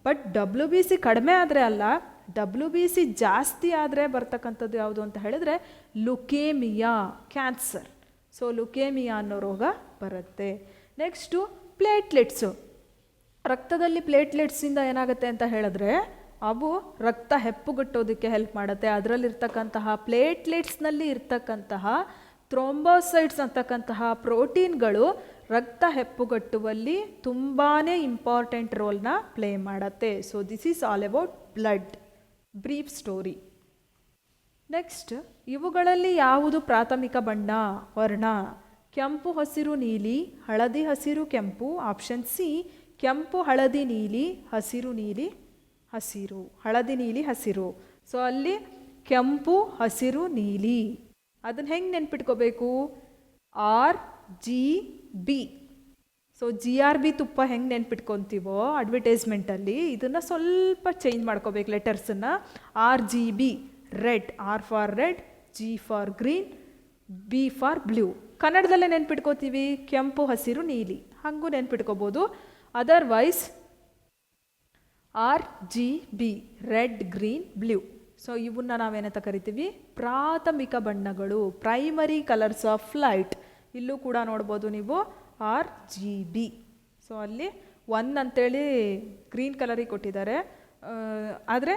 ಬಟ್ WBC ಕಡಿಮೆ ಆದರೆ ಅಲ್ಲ, WBC ಜಾಸ್ತಿ ಆದರೆ ಬರ್ತಕ್ಕಂಥದ್ದು ಯಾವುದು ಅಂತ ಹೇಳಿದ್ರೆ ಲುಕೇಮಿಯಾ, ಕ್ಯಾನ್ಸರ್. ಸೊ ಲುಕೇಮಿಯಾ ಅನ್ನೋ ರೋಗ ಬರುತ್ತೆ. Next platelets. ರಕ್ತದಲ್ಲಿ ಪ್ಲೇಟ್ಲೆಟ್ಸಿಂದ ಏನಾಗುತ್ತೆ ಅಂತ ಹೇಳಿದ್ರೆ ಅವು ರಕ್ತ ಹೆಪ್ಪುಗಟ್ಟೋದಕ್ಕೆ ಹೆಲ್ಪ್ ಮಾಡುತ್ತೆ. ಅದರಲ್ಲಿರ್ತಕ್ಕಂತಹ ಪ್ಲೇಟ್ಲೆಟ್ಸ್ನಲ್ಲಿ ಇರ್ತಕ್ಕಂತಹ ಥ್ರೋಂಬೋಸೈಟ್ಸ್ ಅಂತಕ್ಕಂತಹ ಪ್ರೋಟೀನ್ಗಳು ರಕ್ತ ಹೆಪ್ಪುಗಟ್ಟುವಲ್ಲಿ ತುಂಬಾ ಇಂಪಾರ್ಟೆಂಟ್ ರೋಲ್ನ ಪ್ಲೇ ಮಾಡುತ್ತೆ. So this is all about blood, brief story. Next, ಇವುಗಳಲ್ಲಿ ಯಾವುದು ಪ್ರಾಥಮಿಕ ಬಣ್ಣ, ವರ್ಣ? ಕೆಂಪು, ಹಸಿರು, ನೀಲಿ, ಹಳದಿ, ಹಸಿರು, ಕೆಂಪು. ಆಪ್ಷನ್ ಸಿ ಕೆಂಪು, ಹಳದಿ, ನೀಲಿ, ಹಸಿರು, ನೀಲಿ, ಹಸಿರು. ಹಳದಿ, ನೀಲಿ, ಹಸಿರು. ಸೊ ಅಲ್ಲಿ ಕೆಂಪು, ಹಸಿರು, ನೀಲಿ. ಅದನ್ನು ಹೆಂಗೆ ನೆನ್ಪಿಟ್ಕೋಬೇಕು? RGB. ಸೊ GRB ತುಪ್ಪ ಹೆಂಗೆ ನೆನ್ಪಿಟ್ಕೊತೀವೋ ಅಡ್ವರ್ಟೈಸ್ಮೆಂಟಲ್ಲಿ ಇದನ್ನು ಸ್ವಲ್ಪ ಚೇಂಜ್ ಮಾಡ್ಕೋಬೇಕು ಲೆಟರ್ಸನ್ನು. RGB red, R for red, G for green, B for blue. ಕನ್ನಡದಲ್ಲೇ ನೆನ್ಪಿಟ್ಕೋತೀವಿ ಕೆಂಪು, ಹಸಿರು, ನೀಲಿ, ಹಾಗೂ ನೆನ್ಪಿಟ್ಕೋಬೋದು. Otherwise RGB red, green, blue. So ಇವನ್ನ ನಾವೇನಂತ ಕರಿತೀವಿ? ಪ್ರಾಥಮಿಕ ಬಣ್ಣಗಳು, ಪ್ರೈಮರಿ ಕಲರ್ಸ್ ಆಫ್ ಲೈಟ್. ಇಲ್ಲೂ ಕೂಡ ನೋಡ್ಬೋದು ನೀವು RGB. ಸೊ ಅಲ್ಲಿ 1 ಅಂತೇಳಿ ಗ್ರೀನ್ ಕಲರಿಗೆ ಕೊಟ್ಟಿದ್ದಾರೆ. ಆದರೆ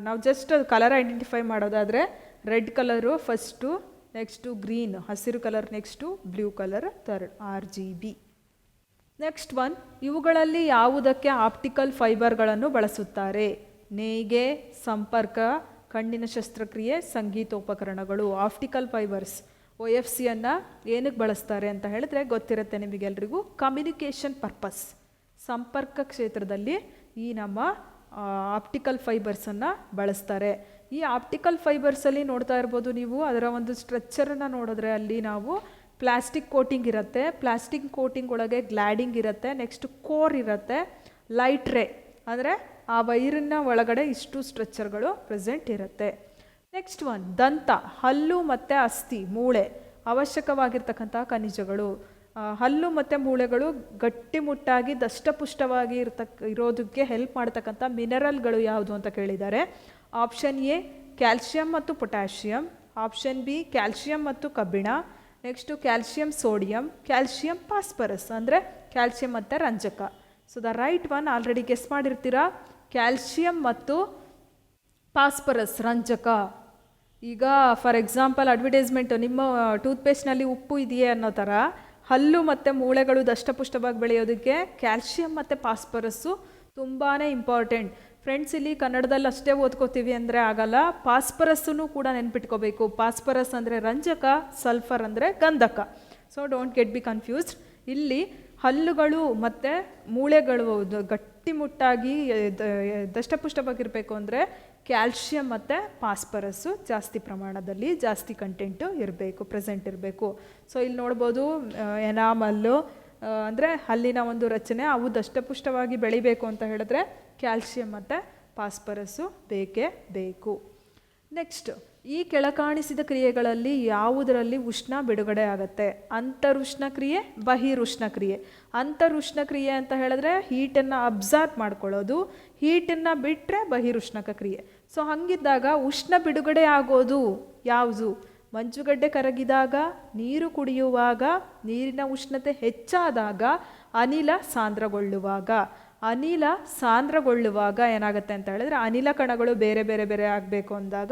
ನಾವು ಜಸ್ಟ್ ಕಲರ್ ಐಡೆಂಟಿಫೈ ಮಾಡೋದಾದರೆ red colour first, next green ಹಸಿರು colour, next blue colour third, RGB. Next one, ಇವುಗಳಲ್ಲಿ ಯಾವುದಕ್ಕೆ ಆಪ್ಟಿಕಲ್ ಫೈಬರ್ಗಳನ್ನು ಬಳಸುತ್ತಾರೆ? ನೇಯ್ಗೆ, ಸಂಪರ್ಕ, ಕಣ್ಣಿನ ಶಸ್ತ್ರಕ್ರಿಯೆ, ಸಂಗೀತೋಪಕರಣಗಳು. ಆಪ್ಟಿಕಲ್ ಫೈಬರ್ಸ್ OFCಯನ್ನು ಏನಕ್ಕೆ ಬಳಸ್ತಾರೆ ಅಂತ ಹೇಳಿದ್ರೆ ಗೊತ್ತಿರುತ್ತೆ ನಿಮಗೆಲ್ರಿಗೂ, ಕಮ್ಯುನಿಕೇಷನ್ ಪರ್ಪಸ್. ಸಂಪರ್ಕ ಕ್ಷೇತ್ರದಲ್ಲಿ ಈ ನಮ್ಮ ಆಪ್ಟಿಕಲ್ ಫೈಬರ್ಸನ್ನು ಬಳಸ್ತಾರೆ. ಈ ಆಪ್ಟಿಕಲ್ ಫೈಬರ್ಸಲ್ಲಿ ನೋಡ್ತಾ ಇರ್ಬೋದು ನೀವು, ಅದರ ಒಂದು ಸ್ಟ್ರಕ್ಚರನ್ನು ನೋಡಿದ್ರೆ ಅಲ್ಲಿ ನಾವು ಪ್ಲಾಸ್ಟಿಕ್ ಕೋಟಿಂಗ್ ಇರುತ್ತೆ, ಪ್ಲಾಸ್ಟಿಕ್ ಕೋಟಿಂಗ್ ಒಳಗೆ ಗ್ಲಾಡಿಂಗ್ ಇರುತ್ತೆ, ನೆಕ್ಸ್ಟ್ ಕೋರ್ ಇರುತ್ತೆ, ಲೈಟ್ ರೇ ಅಂದರೆ ಆ ವೈರಿನ ಒಳಗಡೆ ಇಷ್ಟು ಸ್ಟ್ರಕ್ಚರ್ಗಳು ಪ್ರೆಸೆಂಟ್ ಇರುತ್ತೆ. ನೆಕ್ಸ್ಟ್ ಒನ್, ದಂತ, ಹಲ್ಲು ಮತ್ತು ಅಸ್ಥಿ, ಮೂಳೆ ಅವಶ್ಯಕವಾಗಿರ್ತಕ್ಕಂಥ ಖನಿಜಗಳು. ಹಲ್ಲು ಮತ್ತು ಮೂಳೆಗಳು ಗಟ್ಟಿಮುಟ್ಟಾಗಿ ದಷ್ಟಪುಷ್ಟವಾಗಿ ಇರೋದಕ್ಕೆ ಹೆಲ್ಪ್ ಮಾಡ್ತಕ್ಕಂಥ ಮಿನರಲ್ಗಳು ಯಾವುದು ಅಂತ ಕೇಳಿದ್ದಾರೆ. ಆಪ್ಷನ್ ಎ ಕ್ಯಾಲ್ಶಿಯಂ ಮತ್ತು ಪೊಟ್ಯಾಷಿಯಂ, ಆಪ್ಷನ್ ಬಿ ಕ್ಯಾಲ್ಶಿಯಂ ಮತ್ತು ಕಬ್ಬಿಣ, next calcium sodium, calcium phosphorus ಅಂದರೆ ಕ್ಯಾಲ್ಶಿಯಂ ಮತ್ತು ರಂಜಕ. So the right one already guess ಮಾಡಿರ್ತೀರಾ, ಕ್ಯಾಲ್ಶಿಯಂ ಮತ್ತು ಫಾಸ್ಫರಸ್, ರಂಜಕ. ಈಗ ಫಾರ್ ಎಕ್ಸಾಂಪಲ್ ಅಡ್ವರ್ಟೈಸ್ಮೆಂಟು, ನಿಮ್ಮ ಟೂತ್ಪೇಸ್ಟ್ನಲ್ಲಿ ಉಪ್ಪು ಇದೆಯೇ ಅನ್ನೋ ಥರ ಹಲ್ಲು ಮತ್ತು ಮೂಳೆಗಳು ದಷ್ಟಪುಷ್ಟವಾಗಿ ಬೆಳೆಯೋದಕ್ಕೆ ಕ್ಯಾಲ್ಶಿಯಂ ಮತ್ತು ಫಾಸ್ಫರಸ್ಸು ತುಂಬಾ ಇಂಪಾರ್ಟೆಂಟ್. ಫ್ರೆಂಡ್ಸ್, ಇಲ್ಲಿ ಕನ್ನಡದಲ್ಲಿ ಅಷ್ಟೇ ಓದ್ಕೋತೀವಿ ಅಂದರೆ ಆಗಲ್ಲ, ಫಾಸ್ಫರಸ್ಸನ್ನು ಕೂಡ ನೆನ್ಪಿಟ್ಕೋಬೇಕು. ಫಾಸ್ಫರಸ್ ಅಂದರೆ ರಂಜಕ, ಸಲ್ಫರ್ ಅಂದರೆ ಗಂಧಕ. So don't get B confused. ಇಲ್ಲಿ ಹಲ್ಲುಗಳು ಮತ್ತು ಮೂಳೆಗಳು ಗಟ್ಟಿಮುಟ್ಟಾಗಿ ದಷ್ಟಪುಷ್ಟವಾಗಿರಬೇಕು ಅಂದರೆ ಕ್ಯಾಲ್ಶಿಯಂ ಮತ್ತು ಫಾಸ್ಫರಸ್ಸು ಜಾಸ್ತಿ ಪ್ರಮಾಣದಲ್ಲಿ, ಜಾಸ್ತಿ ಕಂಟೆಂಟು ಇರಬೇಕು, ಪ್ರೆಸೆಂಟ್ ಇರಬೇಕು. ಸೊ ಇಲ್ಲಿ ನೋಡ್ಬೋದು ಎನಾಮಲ್ಲು ಅಂದರೆ ಹಲ್ಲಿನ ಒಂದು ರಚನೆ, ಅವು ದಷ್ಟಪುಷ್ಟವಾಗಿ ಬೆಳಿಬೇಕು ಅಂತ ಹೇಳಿದ್ರೆ ಕ್ಯಾಲ್ಶಿಯಂ ಮತ್ತು ಫಾಸ್ಫರಸ್ಸು ಬೇಕೇ ಬೇಕು. ನೆಕ್ಸ್ಟ್, ಈ ಕೆಳಕಾಣಿಸಿದ ಕ್ರಿಯೆಗಳಲ್ಲಿ ಯಾವುದರಲ್ಲಿ ಉಷ್ಣ ಬಿಡುಗಡೆ ಆಗುತ್ತೆ? ಅಂತರುಷ್ಣ ಕ್ರಿಯೆ, ಬಹಿರುಷ್ಣ ಕ್ರಿಯೆ. ಅಂತರುಷ್ಣ ಕ್ರಿಯೆ ಅಂತ ಹೇಳಿದ್ರೆ ಹೀಟನ್ನು ಅಬ್ಸಾರ್ಬ್ ಮಾಡ್ಕೊಳ್ಳೋದು, ಹೀಟನ್ನು ಬಿಟ್ಟರೆ ಬಹಿರುಷ್ಣಕ ಕ್ರಿಯೆ. ಸೊ ಹಾಗಿದ್ದಾಗ ಉಷ್ಣ ಬಿಡುಗಡೆ ಆಗೋದು ಯಾವುದು? ಮಂಜುಗಡ್ಡೆ ಕರಗಿದಾಗ, ನೀರು ಕುಡಿಯುವಾಗ, ನೀರಿನ ಉಷ್ಣತೆ ಹೆಚ್ಚಾದಾಗ, ಅನಿಲ ಸಾಂದ್ರಗೊಳ್ಳುವಾಗ. ಅನಿಲ ಸಾಂದ್ರಗೊಳ್ಳುವಾಗ ಏನಾಗುತ್ತೆ ಅಂತ ಹೇಳಿದ್ರೆ ಅನಿಲ ಕಣಗಳು ಬೇರೆ ಬೇರೆ ಬೇರೆ ಆಗಬೇಕು ಅಂದಾಗ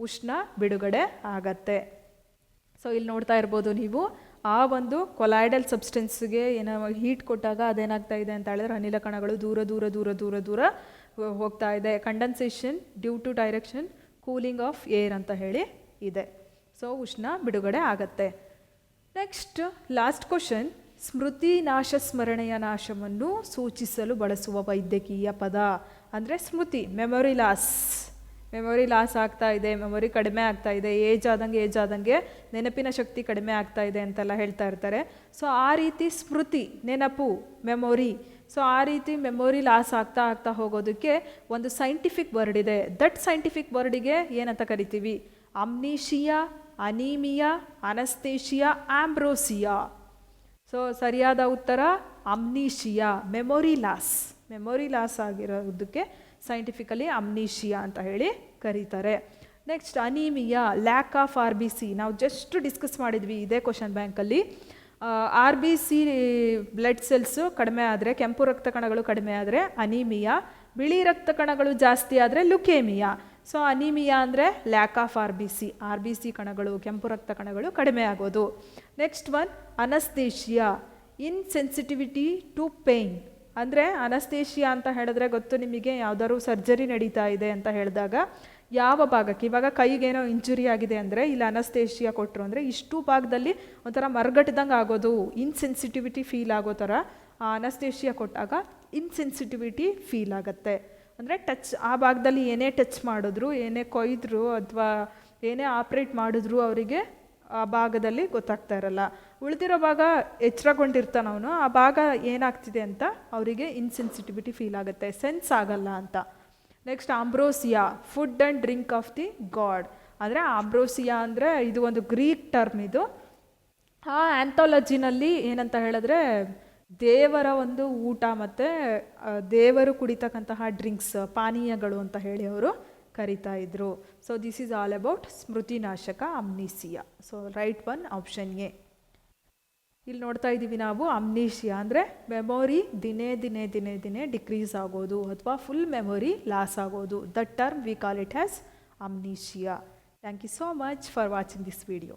ಉಷ್ಣ ಬಿಡುಗಡೆ ಆಗತ್ತೆ. ಸೊ ಇಲ್ಲಿ ನೋಡ್ತಾ ಇರ್ಬೋದು ನೀವು, ಆ ಒಂದು ಕೊಲಾಯ್ಡಲ್ ಸಬ್ಸ್ಟೆನ್ಸ್ಗೆ ಏನೋ ಹೀಟ್ ಕೊಟ್ಟಾಗ ಅದೇನಾಗ್ತಾ ಇದೆ ಅಂತ ಹೇಳಿದ್ರೆ ಅನಿಲ ಕಣಗಳು ದೂರ ದೂರ ದೂರ ದೂರ ದೂರ ಹೋಗ್ತಾ ಇದೆ. Condensation due to direction cooling of air ಅಂತ ಹೇಳಿ ಇದೆ. ಸೊ ಉಷ್ಣ ಬಿಡುಗಡೆ ಆಗತ್ತೆ. ನೆಕ್ಸ್ಟ್ ಲಾಸ್ಟ್ ಕ್ವಶನ್, ಸ್ಮೃತಿ ನಾಶ ಸ್ಮರಣೆಯ ನಾಶವನ್ನು ಸೂಚಿಸಲು ಬಳಸುವ ವೈದ್ಯಕೀಯ ಪದ ಅಂದರೆ ಸ್ಮೃತಿ, ಮೆಮೊರಿ ಲಾಸ್ ಆಗ್ತಾ ಇದೆ, ಮೆಮೊರಿ ಕಡಿಮೆ ಆಗ್ತಾ ಇದೆ, ಏಜ್ ಆದಂಗೆ ನೆನಪಿನ ಶಕ್ತಿ ಕಡಿಮೆ ಆಗ್ತಾ ಇದೆ ಅಂತೆಲ್ಲ ಹೇಳ್ತಾ ಇರ್ತಾರೆ. ಸೊ ಆ ರೀತಿ ಸ್ಮೃತಿ, ನೆನಪು, ಮೆಮೊರಿ, ಸೊ ಆ ರೀತಿ ಮೆಮೊರಿ ಲಾಸ್ ಆಗ್ತಾ ಹೋಗೋದಕ್ಕೆ ಒಂದು ಸೈಂಟಿಫಿಕ್ ವರ್ಡ್ ಇದೆ. ದಟ್ ಸೈಂಟಿಫಿಕ್ ವರ್ಡಿಗೆ ಏನಂತ ಕರಿತೀವಿ? ಅಮ್ನೀಷಿಯಾ, ಅನೀಮಿಯಾ, ಅನಸ್ತೇಷಿಯಾ, ಆಂಬ್ರೋಸಿಯಾ. ಸೊ ಸರಿಯಾದ ಉತ್ತರ ಅಮ್ನೀಷಿಯಾ, ಮೆಮೊರಿ ಲಾಸ್ ಆಗಿರೋದಕ್ಕೆ ಸೈಂಟಿಫಿಕಲಿ ಅಮ್ನೀಷಿಯಾ ಅಂತ ಹೇಳಿ ಕರೀತಾರೆ. Next anaemia, lac of RBC. ನಾವು ಜಸ್ಟ್ ಡಿಸ್ಕಸ್ ಮಾಡಿದ್ವಿ ಇದೇ ಕ್ವಶನ್ ಬ್ಯಾಂಕಲ್ಲಿ. RBC ಬ್ಲಡ್ ಸೆಲ್ಸು ಕಡಿಮೆ ಆದರೆ, ಕೆಂಪು ರಕ್ತ ಕಣಗಳು ಕಡಿಮೆ ಆದರೆ ಅನೀಮಿಯಾ, ಬಿಳಿ ರಕ್ತ ಕಣಗಳು ಜಾಸ್ತಿ ಆದರೆ ಲುಕೇಮಿಯಾ. ಸೊ ಅನೀಮಿಯಾ ಅಂದರೆ ಲ್ಯಾಕ್ ಆಫ್ RBC ಕಣಗಳು, ಕೆಂಪು ರಕ್ತ ಕಣಗಳು ಕಡಿಮೆ ಆಗೋದು. Next one anaesthesia, insensitivity to pain. ಅಂದರೆ ಅನಸ್ತೇಷಿಯಾ ಅಂತ ಹೇಳಿದ್ರೆ ಗೊತ್ತು ನಿಮಗೆ, ಯಾವುದಾದ್ರು ಸರ್ಜರಿ ನಡೀತಾ ಇದೆ ಅಂತ ಹೇಳಿದಾಗ ಯಾವ ಭಾಗಕ್ಕೆ, ಇವಾಗ ಕೈಗೇನೋ ಇಂಜುರಿ ಆಗಿದೆ ಅಂದರೆ ಇಲ್ಲಿ ಅನಸ್ತೇಷಿಯಾ ಕೊಟ್ಟರು ಅಂದರೆ ಇಷ್ಟು ಭಾಗದಲ್ಲಿ ಒಂಥರ ಮರಗಟ್ಟದಂಗೆ ಆಗೋದು, ಇನ್ಸೆನ್ಸಿಟಿವಿಟಿ ಫೀಲ್ ಆಗೋ ಥರ ಅನಸ್ತೇಷಿಯಾ ಕೊಟ್ಟಾಗ ಇನ್ಸೆನ್ಸಿಟಿವಿಟಿ ಫೀಲ್ ಆಗುತ್ತೆ. ಅಂದರೆ ಟಚ್, ಆ ಭಾಗದಲ್ಲಿ ಏನೇ ಟಚ್ ಮಾಡಿದ್ರು, ಏನೇ ಕೊಯ್ದ್ರು ಅಥವಾ ಏನೇ ಆಪ್ರೇಟ್ ಮಾಡಿದ್ರು ಅವರಿಗೆ ಆ ಭಾಗದಲ್ಲಿ ಗೊತ್ತಾಗ್ತಾ ಇರಲ್ಲ. ಉಳಿದಿರೋ ಭಾಗ ಎಚ್ಚರಗೊಂಡಿರ್ತಾನವನು, ಆ ಭಾಗ ಏನಾಗ್ತಿದೆ ಅಂತ ಅವರಿಗೆ ಇನ್ಸೆನ್ಸಿಟಿವಿಟಿ ಫೀಲ್ ಆಗುತ್ತೆ, ಸೆನ್ಸ್ ಆಗಲ್ಲ ಅಂತ. Next ಆಂಬ್ರೋಸಿಯಾ, food and drink of the god. ಅಂದರೆ ಆಂಬ್ರೋಸಿಯಾ ಅಂದರೆ ಇದು ಒಂದು ಗ್ರೀಕ್ ಟರ್ಮ್ ಇದು. ಆ ಆ್ಯಂಥಾಲಜಿನಲ್ಲಿ ಏನಂತ ಹೇಳಿದ್ರೆ ದೇವರ ಒಂದು ಊಟ ಮತ್ತು ದೇವರು ಕುಡಿತಕ್ಕಂತಹ ಡ್ರಿಂಕ್ಸ್, ಪಾನೀಯಗಳು ಅಂತ ಹೇಳಿ ಅವರು ಕರಿತಾ ಇದ್ರು. So this is all about ಸ್ಮೃತಿನಾಶಕ, amnesia. So right one option A. ಇಲ್ಲಿ ನೋಡ್ತಾ ಇದ್ದೀವಿ ನಾವು ಅಮ್ನೀಷಿಯಾ ಅಂದರೆ ಮೆಮೊರಿ ದಿನೇ ಡಿಕ್ರೀಸ್ ಆಗೋದು ಅಥವಾ ಫುಲ್ ಮೆಮೊರಿ ಲಾಸ್ ಆಗೋದು. That term we call it as amnesia. Thank you so much for watching this video.